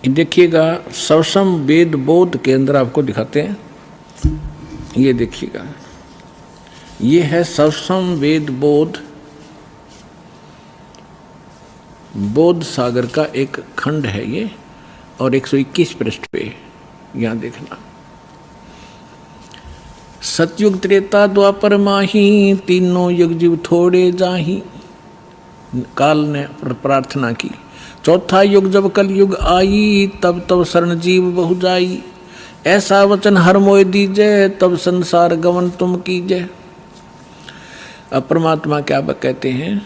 देखिएगा सवसम वेद बोध केंद्र आपको दिखाते हैं। ये देखिएगा, ये है सवसम वेद बोध सागर का एक खंड है ये, और 121 पृष्ठ पे यहाँ देखना। सतयुग त्रेता द्वापर माही, तीनों युग जीव थोड़े जाही। काल ने प्रार्थना की। चौथा युग जब कल युग आई, तब तब शरण जीव बहु जाई। ऐसा वचन हर मोय दीजय, तब संसार गमन तुम कीजय। अब परमात्मा क्या कहते हैं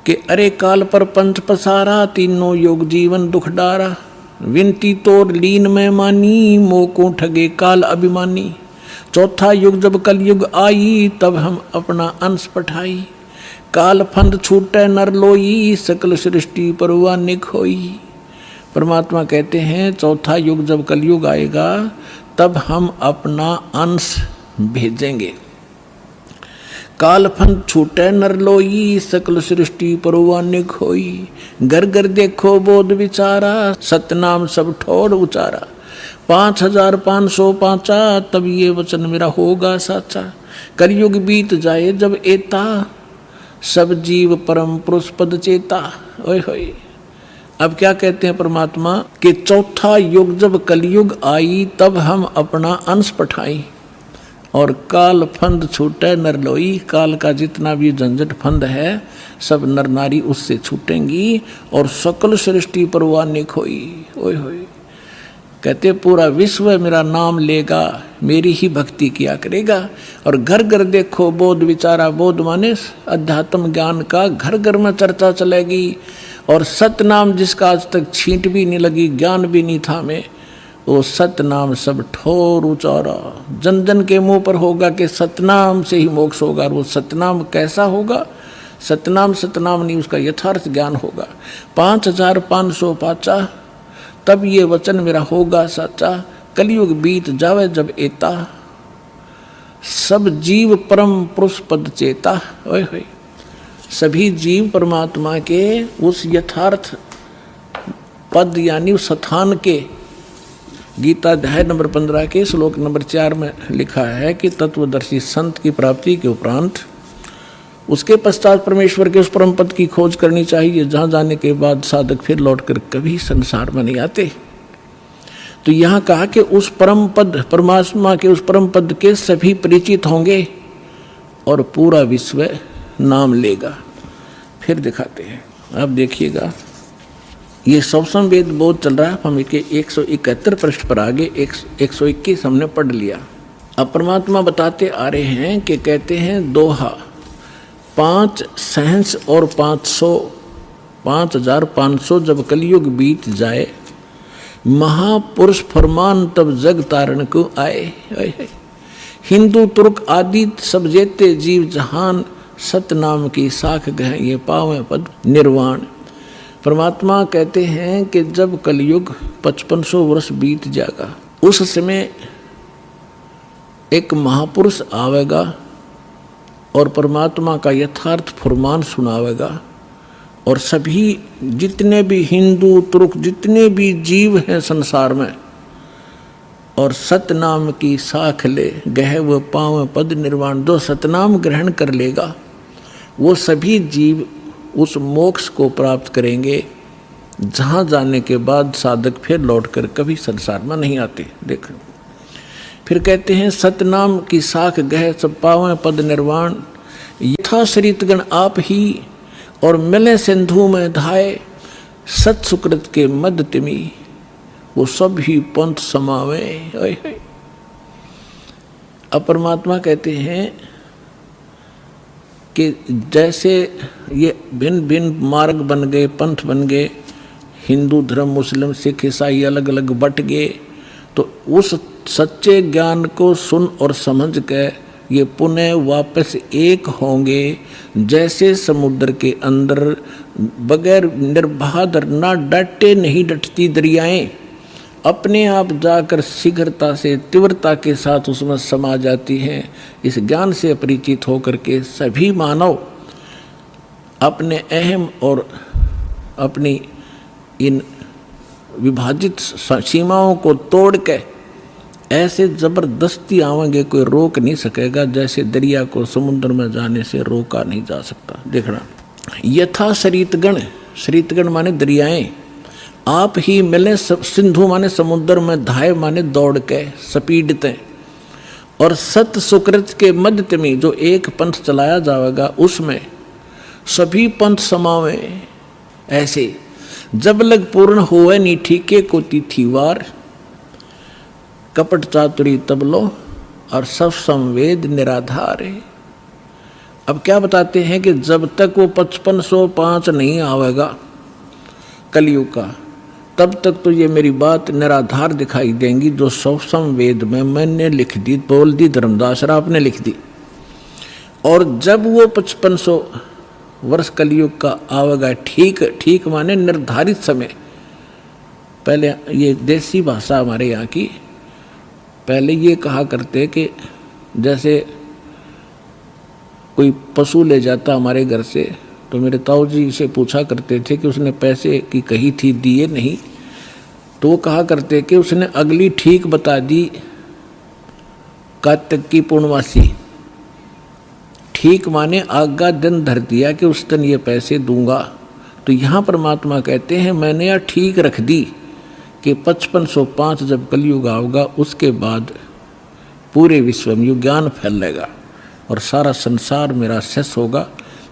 कि अरे काल पर पंथ पसारा, तीनों योग जीवन दुख डारा। विनती तोर लीन में मानी, मोको ठगे काल अभिमानी। चौथा युग जब कल युग आई, तब हम अपना अंश पठाई। काल फंद छूटे नर लोई, सकल सृष्टि परवा निक होई। परमात्मा कहते हैं चौथा युग जब कलयुग आएगा तब हम अपना अंश भेजेंगे। काल फंद छूटे नर लोई, सकल सृष्टि परवा निक होई। घर घर देखो बोध विचारा, सतनाम सब ठोड़ उचारा। 5505 तब ये वचन मेरा होगा साचा। कलयुग बीत जाए जब एता, सब जीव परम पुरुष पद चेता। ओए होए, अब क्या कहते हैं परमात्मा कि चौथा युग जब कलयुग आई, तब हम अपना अंश पठाई। और काल फंद छूटे नर लोई, काल का जितना भी झंझट फंद है सब नर नारी उससे छूटेंगी, और सकल सृष्टि परवानिक होई। ओए होए, कहते पूरा विश्व मेरा नाम लेगा, मेरी ही भक्ति किया करेगा। और घर घर देखो बोध विचारा, बोध माने अध्यात्म ज्ञान का घर घर में चर्चा चलेगी। और सतनाम जिसका आज तक छींट भी नहीं लगी, ज्ञान भी नहीं था में, वो सतनाम सब ठोर उचारा। जन जन के मुंह पर होगा कि सतनाम से ही मोक्ष होगा। और वो सतनाम कैसा होगा? सतनाम सतनाम नहीं, उसका यथार्थ ज्ञान होगा। 5505 तब ये वचन मेरा होगा सच्चा। कलयुग बीत जावे जब एता, सब जीव परम पुरुष पद चेता। ओए होए, सभी जीव परमात्मा के उस यथार्थ पद यानी उस स्थान के, गीता अध्याय नंबर 15 के श्लोक नंबर 4 में लिखा है कि तत्वदर्शी संत की प्राप्ति के उपरांत उसके पश्चात परमेश्वर के उस परम पद की खोज करनी चाहिए, जहाँ जाने के बाद साधक फिर लौटकर कभी संसार में नहीं आते। तो यहाँ कहा कि उस परम पद, परमात्मा के उस परम पद के सभी परिचित होंगे और पूरा विश्व नाम लेगा। फिर दिखाते हैं, अब देखिएगा ये सवसम वेद बोध चल रहा है। हम इसके 171 पृष्ठ पर आगे 121 हमने पढ़ लिया। अब परमात्मा बताते आ रहे हैं कि कहते हैं दोहा 5 सहंस और 5500 जब कलयुग बीत जाए, महापुरुष फरमान तब जग तारण को आए। हिंदू तुर्क आदि सब जेते जीव जहान, सतनाम की साख गह ये पावे पद निर्वाण। परमात्मा कहते हैं कि जब कलयुग 5500 वर्ष बीत जाएगा, उस समय एक महापुरुष आवेगा और परमात्मा का यथार्थ फरमान सुनावेगा। और सभी जितने भी हिंदू तुर्क जितने भी जीव हैं संसार में, और सतनाम की साख ले गह व पाव पद निर्वाण, जो सतनाम ग्रहण कर लेगा वो सभी जीव उस मोक्ष को प्राप्त करेंगे, जहाँ जाने के बाद साधक फिर लौटकर कभी संसार में नहीं आते। देखो फिर कहते हैं सतनाम की साख गह सब पावें पद निर्वाण, यथा शरीतगण आप ही और मिले सिंधु में धाये, सत सुकृत के मद तिमी वो सब ही पंथ समावे। अब परमात्मा कहते हैं कि जैसे ये भिन्न भिन्न मार्ग बन गए, पंथ बन गए, हिंदू धर्म, मुस्लिम, सिख, ईसाई अलग अलग बट गए, तो उस सच्चे ज्ञान को सुन और समझ के ये पुनः वापस एक होंगे। जैसे समुद्र के अंदर बगैर निर्बाध ना डटे नहीं डटती दरियाएं, अपने आप जाकर शीघ्रता से तीव्रता के साथ उसमें समा जाती हैं। इस ज्ञान से परिचित होकर के सभी मानव अपने अहम और अपनी इन विभाजित सीमाओं को तोड़ के ऐसे जबरदस्ती आवेंगे, कोई रोक नहीं सकेगा, जैसे दरिया को समुद्र में जाने से रोका नहीं जा सकता। देखना, यथा शरीतगण, शरीतगण माने दरियाएं, आप ही मिले सिंधु माने समुद्र में, धाय माने दौड़ के स्पीडते, और सत सुकृत के मध्य में जो एक पंथ चलाया जाएगा उसमें सभी पंथ समावे। ऐसे जब लग पूर्ण होवे नी ठीके को तिथिवार, कपट चातुरी तबलो और सब संवेद निराधार है। अब क्या बताते हैं कि जब तक वो 5505 नहीं आवेगा कलयुग का, तब तक तो ये मेरी बात निराधार दिखाई देंगी, जो सब संवेद में मैंने लिख दी, बोल दी, धर्मदास राव ने लिख दी। और जब वो 5500 वर्ष कलयुग का आवेगा, ठीक ठीक माने निर्धारित समय। पहले ये देसी भाषा हमारे यहाँ की, पहले ये कहा करते कि जैसे कोई पशु ले जाता हमारे घर से, तो मेरे ताऊ जी से पूछा करते थे कि उसने पैसे की कही थी, दिए नहीं, तो वो कहा करते कि उसने अगली ठीक बता दी, कार्तिक की पूर्णमासी। ठीक माने आगा दिन धर दिया कि उस दिन ये पैसे दूंगा। तो यहाँ परमात्मा कहते हैं मैंने यह ठीक रख दी कि 5505 जब कलयुग आएगा, उसके बाद पूरे विश्व में ज्ञान फैलेगा और सारा संसार मेरा शेष होगा।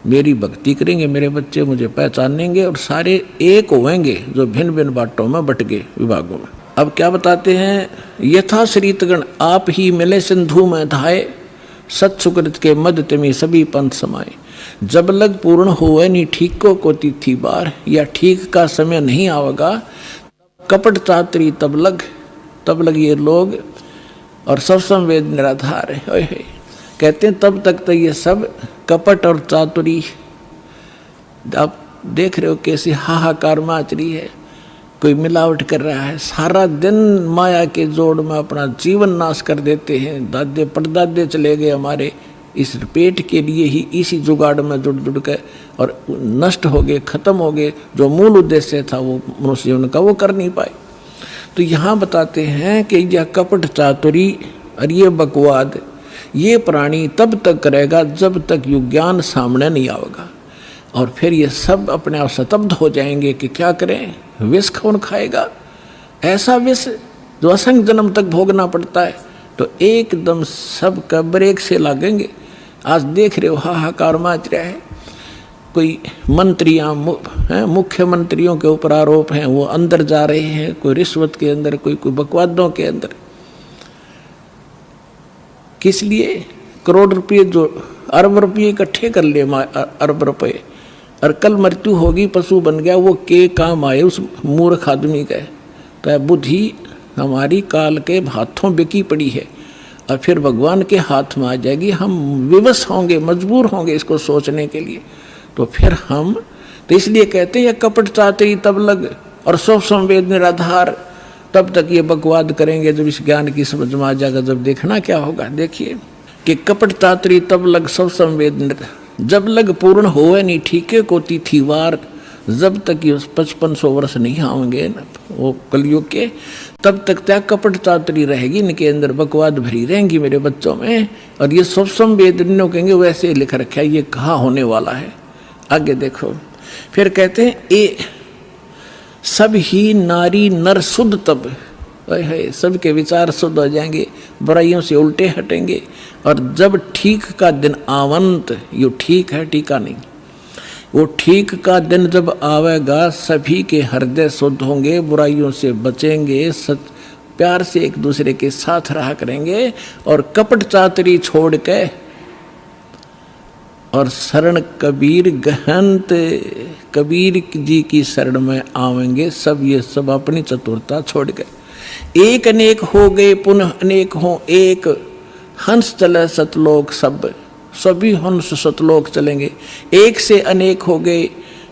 मेरी भक्ति करेंगे मेरे बच्चे, मुझे पहचानेंगे और सारे एक होंगे जो भिन्न भिन्न बाटों में बट गए विभागों में। अब क्या बताते हैं, यथा शरीतगण आप ही मिले सिंधु में धाये, सत सुकृत के मध्य में सभी पंथ समाये। जब लग पूर्ण होवे नी ठीक को तिथि बार, या ठीक का समय नहीं आवेगा, कपट चातरी तब लग ये लोग और सब संवेद निराधार है। कहते हैं तब तक तो ये सब कपट और चातुरी, आप देख रहे हो कैसे हाहाकार मच रही है, कोई मिलावट कर रहा है, सारा दिन माया के जोड़ में अपना जीवन नाश कर देते हैं। दादे परदादे चले गए हमारे इस पेट के लिए ही, इसी जुगाड़ में जुड़ के, और नष्ट हो गए, खत्म हो गए। जो मूल उद्देश्य था वो मनुष्य जीवन का, वो कर नहीं पाए। तो यहाँ बताते हैं कि यह कपट चातुरी और ये बकवाद ये प्राणी तब तक करेगा जब तक युज्ञान सामने नहीं आएगा, और फिर ये सब अपने आप स्तब्ध हो जाएंगे कि क्या करें, विष कौन खाएगा, ऐसा विष जो असंख्य जन्म तक भोगना पड़ता है। तो एकदम सब का ब्रेक से लागेंगे। आज देख रहे हो हाहाकार मच रहा है, कोई मंत्रियां मुख्यमंत्रियों के ऊपर आरोप हैं, वो अंदर जा रहे हैं, कोई रिश्वत के अंदर, कोई बकवादों के अंदर। किस लिए? करोड़ रुपये, जो अरब रुपये इकट्ठे कर लिए, अरब रुपये, और कल मृत्यु होगी, पशु बन गया, वो के काम आए उस मूर्ख आदमी का। तो बुद्धि हमारी काल के हाथों बिकी पड़ी है, और फिर भगवान के हाथ में आ जाएगी। हम विवश होंगे, मजबूर होंगे इसको सोचने के लिए। तो फिर हम, तो इसलिए कहते हैं कपट चातरी तब लग और सब संवेद निराधार, तब तक ये बकवाद करेंगे जब इस ज्ञान की समझ में आ जाएगा। जब देखना क्या होगा, देखिए कि कपट चातरी तब लग सब संवेद, जब लग पूर्ण होवे नहीं ठीके को तिथिवार, जब तक ये 5500 वर्ष नहीं आएंगे ना वो कलयुग के, तब तक त्या कपट चातरी रहेगी, इनके अंदर बकवाद भरी रहेंगी मेरे बच्चों में। और ये सब संवेद कहेंगे वैसे लिख रखा है, ये कहाँ होने वाला है। आगे देखो, फिर कहते हैं ए सब ही नारी नर शुद्ध तब, है, सबके विचार शुद्ध हो जाएंगे, बुराइयों से उल्टे हटेंगे। और जब ठीक का दिन आवंत, यो ठीक है टीका नहीं, वो ठीक का दिन जब आवेगा सभी के हृदय शुद्ध होंगे, बुराइयों से बचेंगे, प्यार से एक दूसरे के साथ रहा करेंगे और कपट चातरी छोड़ के और शरण कबीर गहंत, कबीर जी की शरण में आवेंगे सब। ये सब अपनी चतुरता छोड़ गए। एक अनेक हो गए पुनः अनेक हो एक, हंस चले सतलोक सब, सभी हंस सतलोक चलेंगे। एक से अनेक हो गए,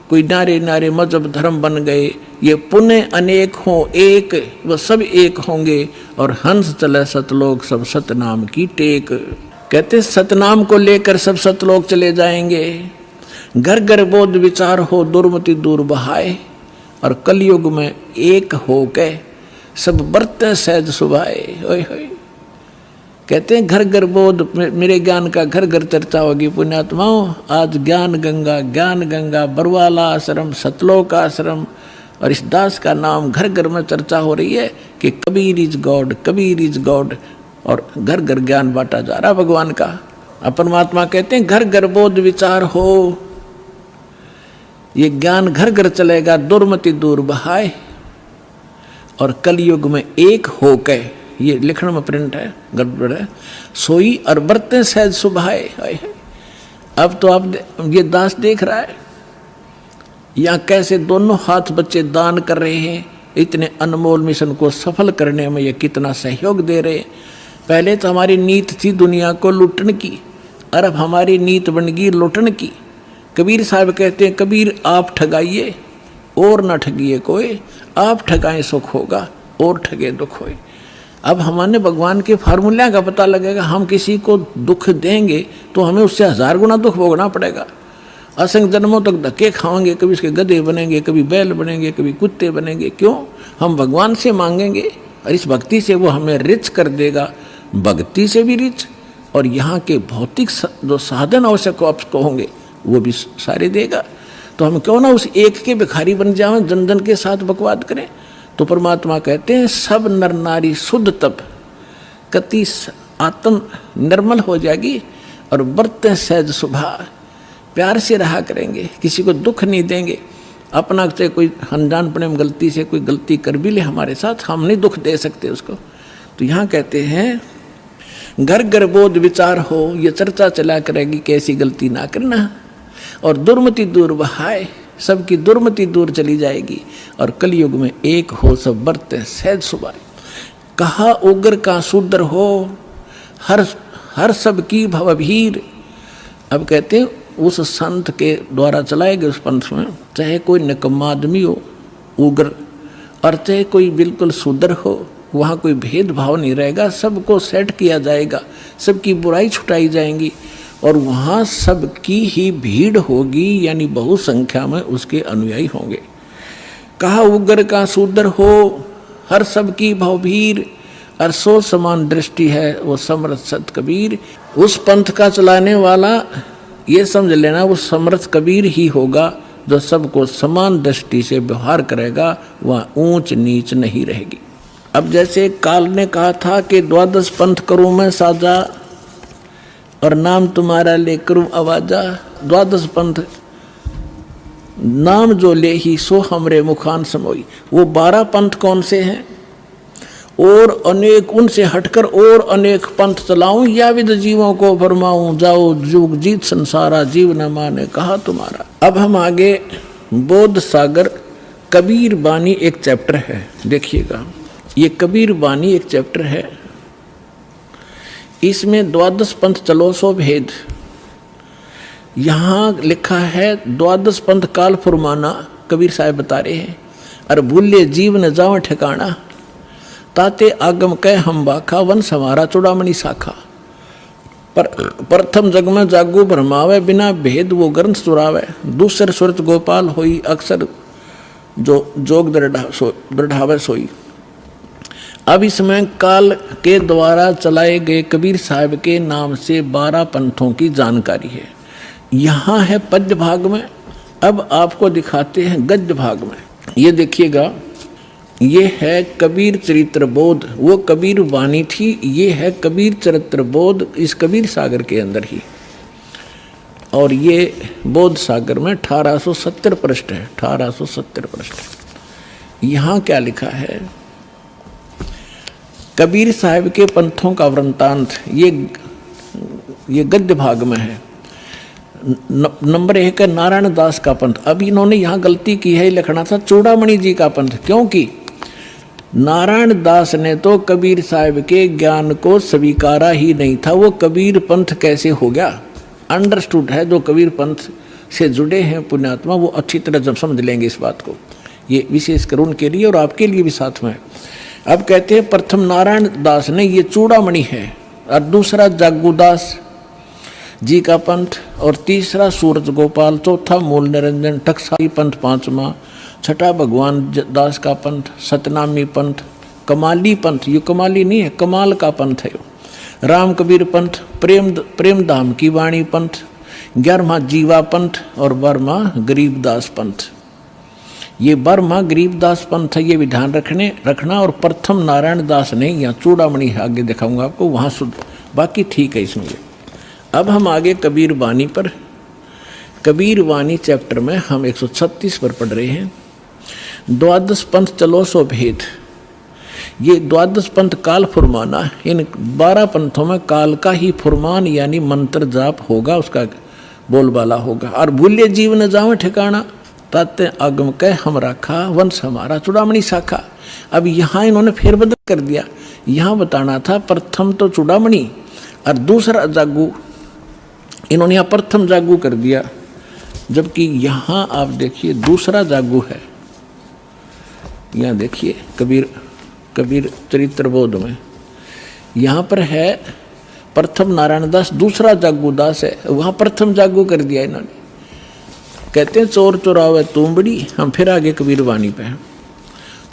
कोई नारे नारे मजहब धर्म बन गए, ये पुनः अनेक हो एक, वह सब एक होंगे और हंस चले सतलोक सब सतनाम की टेक। कहते सतनाम को लेकर सब सतलोक चले जाएंगे। घर घर बोध विचार हो दुर्मति दूर बहाए, और कलयुग में एक हो के सब बरते सहज सुभाए। ओए होए, कहते हैं घर घर बोध, मेरे ज्ञान का घर घर चर्चा होगी पुण्यात्माओं। आज ज्ञान गंगा बरवाला आश्रम, सतलोक आश्रम और इस दास का नाम घर घर में चर्चा हो रही है कि Kabir is God, Kabir is God, और घर घर ज्ञान बांटा जा रहा भगवान का। परमात्मा कहते हैं घर घर बोध विचार हो, ये ज्ञान घर घर चलेगा, दुर्मति दूर बहाए, और कलयुग में एक हो के, ये लिखण में प्रिंट है, गड़बड़ है, सोई और बरते सहज सुभाए। अब तो आप ये दास देख रहा है यहाँ कैसे दोनों हाथ बच्चे दान कर रहे हैं, इतने अनमोल मिशन को सफल करने में ये कितना सहयोग दे रहे हैं। पहले तो हमारी नीत थी दुनिया को लूटने की, और अब हमारी नीत बन गई लूटने की। कबीर साहब कहते हैं कबीर आप ठगाइए और न ठगिए कोई, आप ठगाएं सुख होगा और ठगे दुख होए। अब हमारे भगवान के फार्मूला का पता लगेगा। हम किसी को दुख देंगे तो हमें उससे 1000 गुना दुख भोगना पड़ेगा। असंख्य जन्मों तक धक्के खाएंगे, कभी उसके गधे बनेंगे, कभी बैल बनेंगे, कभी कुत्ते बनेंगे। क्यों? हम भगवान से मांगेंगे और इस भक्ति से वो हमें रिच कर देगा, भक्ति से भी रिच, और यहाँ के भौतिक जो साधन आवश्यक आपको होंगे वो भी सारे देगा। तो हम क्यों ना उस एक के भिखारी बन जाएं, जन जन के साथ बकवाद करें। तो परमात्मा कहते हैं सब नर नारी शुद्ध तब कति आत्म निर्मल हो जाएगी और बरते सहज सुभा, प्यार से रहा करेंगे, किसी को दुख नहीं देंगे। अपना से कोई अनजानपने में गलती से कोई गलती कर भी ले हमारे साथ, हम नहीं दुख दे सकते उसको। तो यहाँ कहते हैं घर घर बोध विचार हो, ये चर्चा चला करेगी कैसी गलती ना करना, और दुर्मति दूर बहाए, सबकी दुर्मति दूर चली जाएगी, और कलयुग में एक हो सब बरते सहज सुभाए। कहा उग्र का शूद्र हो, हर सब की भवभीर। अब कहते हैं उस संत के द्वारा चलाए गए उस पंथ में चाहे कोई निकम्मा आदमी हो उग्र, और चाहे कोई बिल्कुल शूद्र हो, वहाँ कोई भेदभाव नहीं रहेगा, सबको सेट किया जाएगा, सबकी बुराई छुटाई जाएंगी, और वहाँ सबकी ही भीड़ होगी, यानी बहु संख्या में उसके अनुयायी होंगे। कहा उग्र का शूद्र हो, हर सब की भवभीर, और सो समान दृष्टि है वो समर्थ सत कबीर। उस पंथ का चलाने वाला ये समझ लेना वो समर्थ कबीर ही होगा, जो सबको समान दृष्टि से व्यवहार करेगा, वहाँ ऊंच नीच नहीं रहेगी। अब जैसे काल ने कहा था कि 12 पंथ करूँ मैं साजा, और नाम तुम्हारा ले करूँ आवाजा। 12 पंथ नाम जो ले ही सो हमरे मुखान समोई। वो 12 पंथ कौन से हैं? और अनेक उनसे हटकर और अनेक पंथ चलाऊं, या विद जीवों को फरमाऊं, जाओ जुग जीत संसारा, जीव न माने कहा तुम्हारा। अब हम आगे बोध सागर कबीर बानी एक चैप्टर है, देखिएगा ये कबीर बानी एक चैप्टर है, इसमें 12 पंथ चलो सो भेद। यहाँ लिखा है 12 पंथ काल फुरमाना, कबीर साहब बता रहे हैं, और भूले जीव न जाओ ठिकाना, ताते आगम कह हम बाखा, वन समारा चुड़ामणि शाखा। पर प्रथम जग में जागू भरमावे, बिना भेद वो ग्रंथ सुरावे, दूसर सुरत गोपाल होई, अक्सर जो जोग दृढ़ावे सोई। अब इसमें काल के द्वारा चलाए गए कबीर साहब के नाम से 12 पंथों की जानकारी है। यहाँ है पद्य भाग में। अब आपको दिखाते हैं गद्य भाग में। ये देखिएगा, ये है कबीर चरित्र बोध, वो कबीर वाणी थी, ये है कबीर चरित्र बोध इस कबीर सागर के अंदर ही। और ये बोध सागर में 1870 पृष्ठ है, 1870 पृष्ठ। यहाँ क्या लिखा है, कबीर साहब के पंथों का वृंतांत, ये गद्य भाग में है। नंबर 1 है नारायण दास का पंथ। अब इन्होंने यहाँ गलती की है, लिखना था चूड़ामणि जी का पंथ, क्योंकि नारायण दास ने तो कबीर साहब के ज्ञान को स्वीकारा ही नहीं था। वो कबीर पंथ कैसे हो गया, अंडरस्टूड है। जो कबीर पंथ से जुड़े हैं पुण्यात्मा वो अच्छी तरह जब समझ लेंगे इस बात को, ये विशेष कर उनके लिए और आपके लिए भी साथ में। अब कहते हैं प्रथम नारायण दास ने, ये चूड़ामणि है, और दूसरा जागूदास जी का पंथ, और तीसरा सूरज गोपाल, चौथा मूल निरंजन टकसाली पंथ, पांचवा, छठा भगवान दास का पंथ, सतनामी पंथ, कमाली पंथ, ये कमाली नहीं है, कमाल का पंथ है, राम कबीर पंथ, प्रेम धाम की वाणी पंथ, 11वां जीवा पंथ और 12वां गरीबदास पंथ। ये 12वां गरीबदास पंथ है, ये भी ध्यान रखना। और प्रथम नारायण दास ने, यहाँ चूड़ामणि आगे दिखाऊंगा आपको, वहाँ शुद्ध, बाकी ठीक है इसमें। अब हम आगे कबीर वाणी पर, कबीर वाणी चैप्टर में हम 136 पर पढ़ रहे हैं। द्वादश पंथ चलो सो भेद, ये द्वादश पंथ काल फुरमाना, इन 12 पंथों में काल का ही फुरमान यानी मंत्र जाप होगा, उसका बोलबाला होगा। और भूल्य जीव न जावे ठिकाना, ताते आगम कह हम राखा, वंश हमारा चूड़ामणि शाखा। अब यहाँ इन्होंने फेरबदल कर दिया, यहाँ बताना था प्रथम तो चूड़ामणि और दूसरा जागू, इन्होंने यहाँ प्रथम जागू कर दिया, जबकि यहाँ आप देखिए दूसरा जागू है। यहाँ देखिए कबीर चरित्र बोध में यहाँ पर है प्रथम नारायण दास, दूसरा जागू दास है, वहाँ प्रथम जागू कर दिया इन्होंने। कहते हैं चोर चुरावे तुमबड़ी, हम फिर आगे कबीर वाणी पे हैं।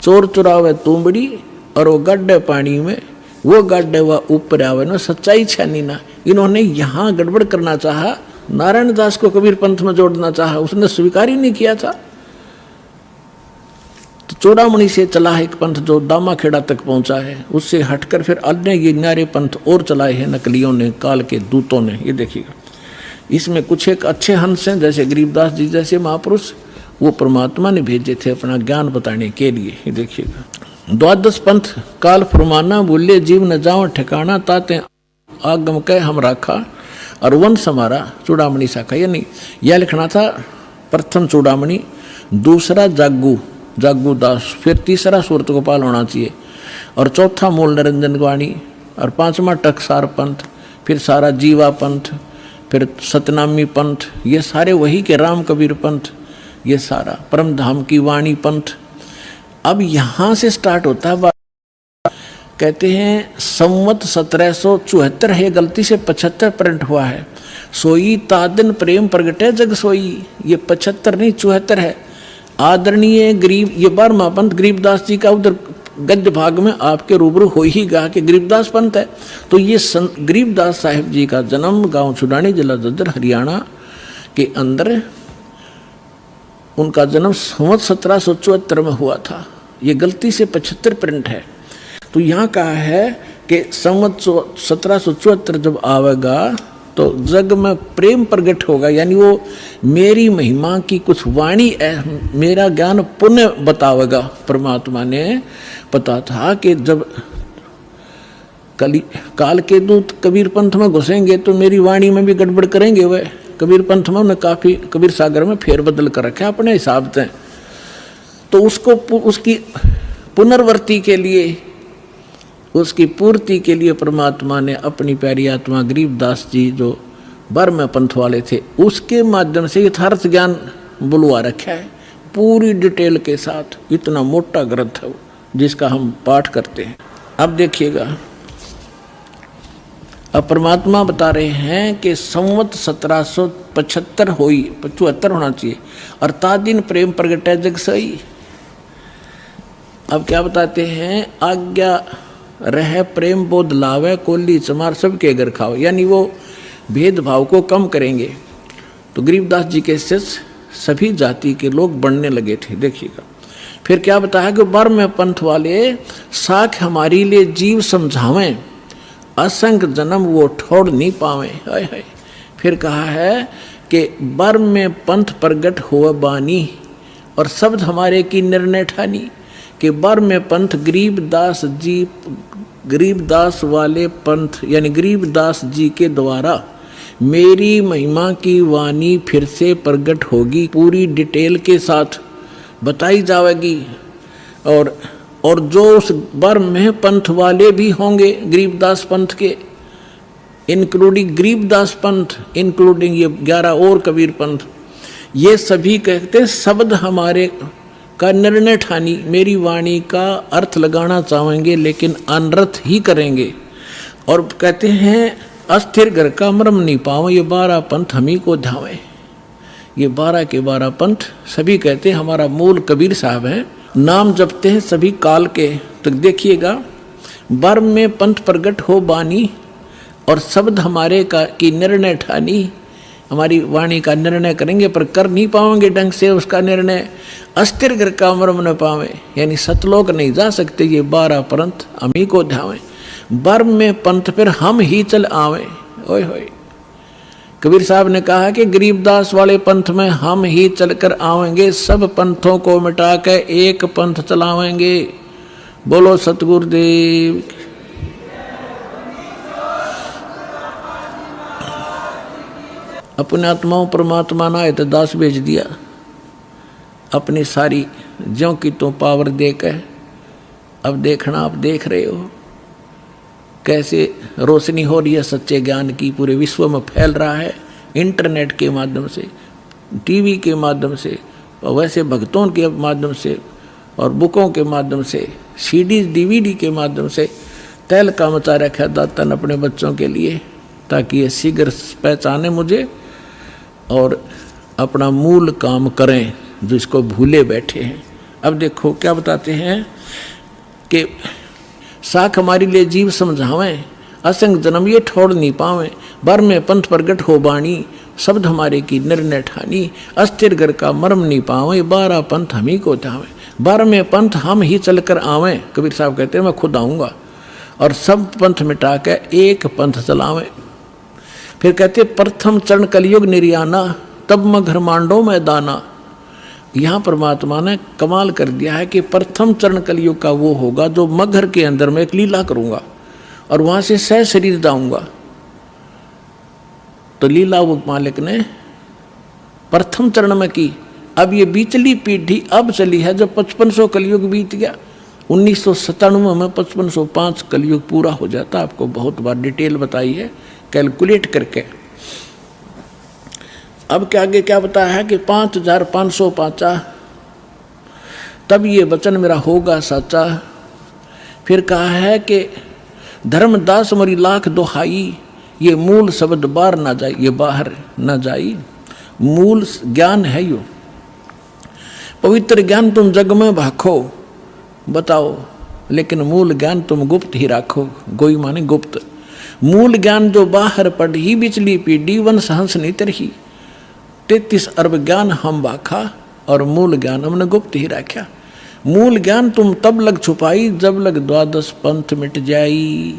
चोर चुरावे तुमबड़ी और वो गड्ढे पानी में, वो गड्ढे वह ऊपर आवे ना, सच्चाई छानी ना। इन्होंने यहाँ गड़बड़ करना चाहा, नारायण दास को कबीर पंथ में जोड़ना चाहा, उसने स्वीकार ही नहीं किया था। तो चूड़ामणि से चला है एक पंथ जो दामाखेड़ा तक पहुंचा है, उससे हटकर फिर अन्य ये न्यारे पंथ और चलाए हैं नकलियों ने, काल के दूतों ने। ये देखिएगा, इसमें कुछ एक अच्छे हंस हैं, जैसे गरीबदास जी जैसे महापुरुष, वो परमात्मा ने भेजे थे अपना ज्ञान बताने के लिए। ये देखिएगा, द्वादश पंथ काल फुरमाना, बोले जीव न जाओ ठिकाना, ताते आगम कह हम राखा, और वंश हमारा चूड़ामणि शाखा। यानी यह लिखना था प्रथम चूड़ामणि, दूसरा जागू दास, फिर तीसरा सूरत गोपाल होना चाहिए, और चौथा मूल निरंजन वाणी, और 5वां टकसार पंथ, फिर सारा जीवा पंथ, फिर सतनामी पंथ, ये सारे वही के राम कबीर पंथ, ये सारा परम धाम की वाणी पंथ। अब यहाँ से स्टार्ट होता है, कहते हैं संवत 1774 है, गलती से 75 प्रिंट हुआ है। सोई तादन प्रेम प्रगटे जग सोई, ये 75 नहीं 74 है। आदरणीय गरीब, ये 12वां पंथ गरीबदास जी का उधर गद्य भाग में आपके रूबरू हो ही गा कि गरीबदास पंथ है। तो ये गरीबदास साहिब जी का जन्म गांव छुड़ानी, जिला जज्जर, हरियाणा के अंदर उनका जन्म संवत 1774 में हुआ था। ये गलती से 75 प्रिंट है। तो यहाँ कहा है कि संवत 1774 जब आवेगा तो जग में प्रेम प्रकट होगा, यानी वो मेरी महिमा की कुछ वाणी, मेरा ज्ञान पुण्य बतावेगा। परमात्मा ने पता था कि जब काल के दूत कबीर पंथ में घुसेंगे तो मेरी वाणी में भी गड़बड़ करेंगे। वह कबीर पंथ में उन्हें काफ़ी कबीर सागर में फेरबदल कर रखा है अपने हिसाब से। तो उसको उसकी पुनर्वर्ती के लिए, उसकी पूर्ति के लिए परमात्मा ने अपनी प्यारी आत्मा गरीबदास जी जो 12वें पंथ वाले थे, उसके माध्यम से यथार्थ ज्ञान बुलवा रखा है पूरी डिटेल के साथ। इतना मोटा ग्रंथ है वो, जिसका हम पाठ करते हैं। अब देखिएगा, अब परमात्मा बता रहे हैं कि संवत 1775 हुई, 75 होना चाहिए, और तादिन प्रेम प्रगटे जग सई। अब क्या बताते हैं, आज्ञा रह प्रेम बोध लावे, कोली चमार सबके घर खाओ, यानी वो भेदभाव को कम करेंगे। तो गरीबदास जी के शिष्य सभी जाति के लोग बढ़ने लगे थे। देखिएगा, फिर क्या बताया कि बर्म पंथ वाले साख हमारी लिए जीव समझावें, असंख्य जन्म वो छोड़ नहीं पावे। हाय हाय। फिर कहा है कि बर्म में पंथ प्रगट हुआ बानी और शब्द हमारे की निर्णय ठानी, कि बर्म में पंथ गरीबदास जी, गरीबदास वाले पंथ यानी गरीबदास जी के द्वारा मेरी महिमा की वाणी फिर से प्रगट होगी, पूरी डिटेल के साथ बताई जाएगी। और जो उस बर्म में पंथ वाले भी होंगे गरीबदास पंथ के, इंक्लूडिंग गरीबदास पंथ, इंक्लूडिंग ये 11 और कबीर पंथ, ये सभी कहते हैं शब्द हमारे का निर्णय ठानी, मेरी वाणी का अर्थ लगाना चाहेंगे लेकिन अनर्थ ही करेंगे। और कहते हैं अस्थिर घर का मर्म नहीं पाओ, ये 12 पंथ हम ही को ध्यावें। ये 12 के 12 पंथ सभी कहते हैं हमारा मूल कबीर साहब है, नाम जपते हैं सभी काल के। तो देखिएगा, बर्म में पंथ प्रगट हो बानी और शब्द हमारे का की निर्णय ठानी, हमारी वाणी का निर्णय करेंगे पर कर नहीं पाएंगे ढंग से उसका निर्णय। अस्थिर घर का मर्म न पावे, यानी सतलोक नहीं जा सकते, ये 12 पंथ हम ही को ध्यावें। बर्म में पंथ फिर हम ही चल आवे। ओए होए, कबीर साहब ने कहा कि गरीबदास वाले पंथ में हम ही चलकर आवेंगे, सब पंथों को मिटा के एक पंथ चलावेंगे। बोलो सतगुरुदेव। अपने आत्माओं परमात्मा ना है तो दास भेज दिया, अपनी सारी ज्यों की तो पावर देकर। अब देखना, आप देख रहे हो कैसे रोशनी हो रही है सच्चे ज्ञान की, पूरे विश्व में फैल रहा है इंटरनेट के माध्यम से, टीवी के माध्यम से, और वैसे भक्तों के माध्यम से और बुकों के माध्यम से, सीडीज डीवीडी के माध्यम से तैल का मचा रखा दाता ने अपने बच्चों के लिए, ताकि ये शीघ्र पहचाने मुझे और अपना मूल काम करें जो इसको भूले बैठे हैं। अब देखो क्या बताते हैं कि साख हमारी लिए जीव समझावें, असंग जन्म ये छोड़ नहीं पावें, बर्म में पंथ प्रगट हो बाणी, शब्द हमारे की निर्णय ठानी, अस्थिर घर का मर्म नहीं पावें, 12 पंथ हम ही को ध्यावें। बर्म में पंथ हम ही चलकर आवें, कबीर साहब कहते हैं मैं खुद आऊँगा और सब पंथ मिटा के एक पंथ चलावें। फिर कहते प्रथम चरण कलयुग निर्याना, तब मैं घर मांडो में दाना। यहाँ परमात्मा ने कमाल कर दिया है कि प्रथम चरण कलयुग का वो होगा जो मगर के अंदर मैं एक लीला करूँगा और वहाँ से सह शरीर दाऊँगा। तो लीला वो मालिक ने प्रथम चरण में की। अब ये बीचली पीढ़ी अब चली है, जब 5500 कलयुग बीत गया, 1997 में 5505 कलयुग पूरा हो जाता। आपको बहुत बार डिटेल बताई है कैलकुलेट करके। अब के आगे क्या बताया है कि 5505 तब ये वचन मेरा होगा सच्चा। फिर कहा है कि धर्मदास मरी लाख दोहाई, ये मूल शब्द बाहर ना जाए, ये बाहर ना जाई, मूल ज्ञान है यो। पवित्र ज्ञान तुम जग में भाखो, बताओ, लेकिन मूल ज्ञान तुम गुप्त ही राखो। गोई माने गुप्त। मूल ज्ञान जो बाहर पढ़ी, बिचली पीढ़ी वंश हंस नहीं तरही। 33 अरब ज्ञान हम बाखा और मूल ज्ञान हमने गुप्त ही रखा। मूल ज्ञान तुम तब लग छुपाई, जब लग 12 पंथ मिट जाई।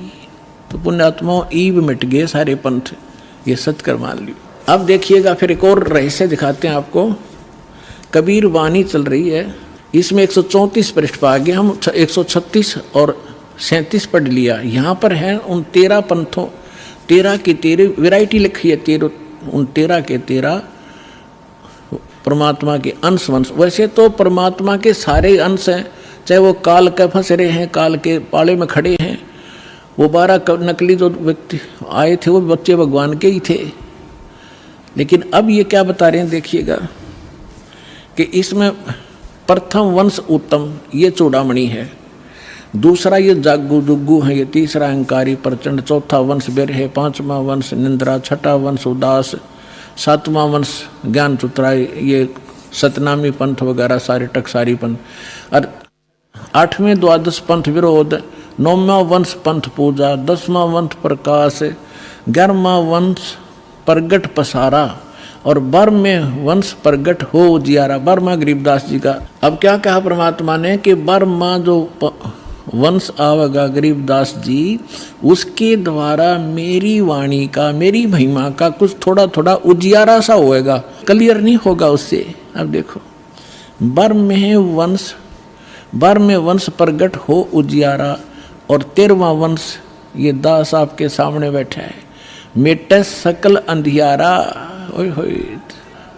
तो पुण्यात्माओं ईब मिट गए सारे पंथ, ये सत्कर मान लियो। अब देखिएगा फिर एक और रहस्य दिखाते हैं आपको। कबीर वाणी चल रही है, इसमें 134 पृष्ठ पर आ गए, हम 136 और 37 पढ़ लिया। यहाँ पर है उन 13 पंथों, 13 की 13 वैरायटी लिखी है, 13 के 13 परमात्मा के अंश वंश। वैसे तो परमात्मा के सारे अंश हैं, चाहे वो काल के फंस रहे हैं, काल के पाले में खड़े हैं। वो 12 नकली जो व्यक्ति आए थे वो बच्चे भगवान के ही थे। लेकिन अब ये क्या बता रहे हैं देखिएगा कि इसमें प्रथम वंश उत्तम, ये चूड़ामणि है। दूसरा ये जागू जुग्गू है, ये तीसरा अहंकारी प्रचंड, चौथा वंश बेर है, 5वां वंश निंद्रा, 6ठा वंश उदास, 7वां वंश ज्ञान चुतराई, ये सतनामी पंथ वगैरह सारे टकसारी पंथ, और 8वें 12 पंथ विरोध, 9वां वंश पंथ पूजा, 10वां वंश प्रकाश, 11वां वंश प्रगट पसारा, और बर्म में वंश प्रगट हो उजियारा। बर्मा गरीबदास जी का। अब क्या कहा परमात्मा ने कि बर्मा जो वंश आवेगा गरीबदास जी, उसके द्वारा मेरी वाणी का, मेरी महिमा का कुछ थोड़ा थोड़ा उजियारा सा होएगा, क्लियर नहीं होगा उससे। अब देखो, बर्म में वंश प्रगट हो उजियारा, और 13वां वंश ये दास आपके सामने बैठा है, मेटे सकल अंधियारा। ओए होए,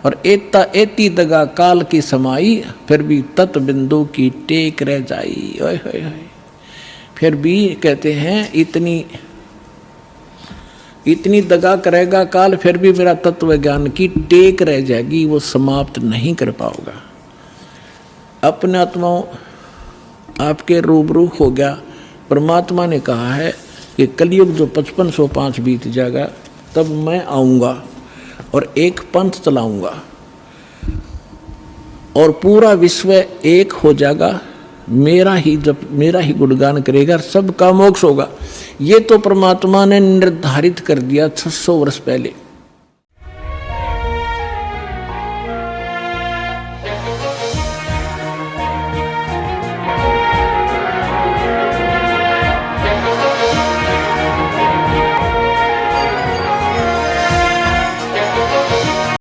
और एता एती दगा काल की समाई, फिर भी तत् बिंदु की टेक रह जाई। ओए होए होए, फिर भी कहते हैं इतनी दगा करेगा काल, फिर भी मेरा तत्व ज्ञान की टेक रह जाएगी, वो समाप्त नहीं कर पाओगा। अपने आत्माओं आपके रूबरू हो गया। परमात्मा ने कहा है कि कलयुग जो 5505 बीत जाएगा, तब मैं आऊँगा और एक पंथ चलाऊँगा और पूरा विश्व एक हो जाएगा, मेरा ही गुणगान करेगा, सबका मोक्ष होगा। ये तो परमात्मा ने निर्धारित कर दिया 600 वर्ष पहले।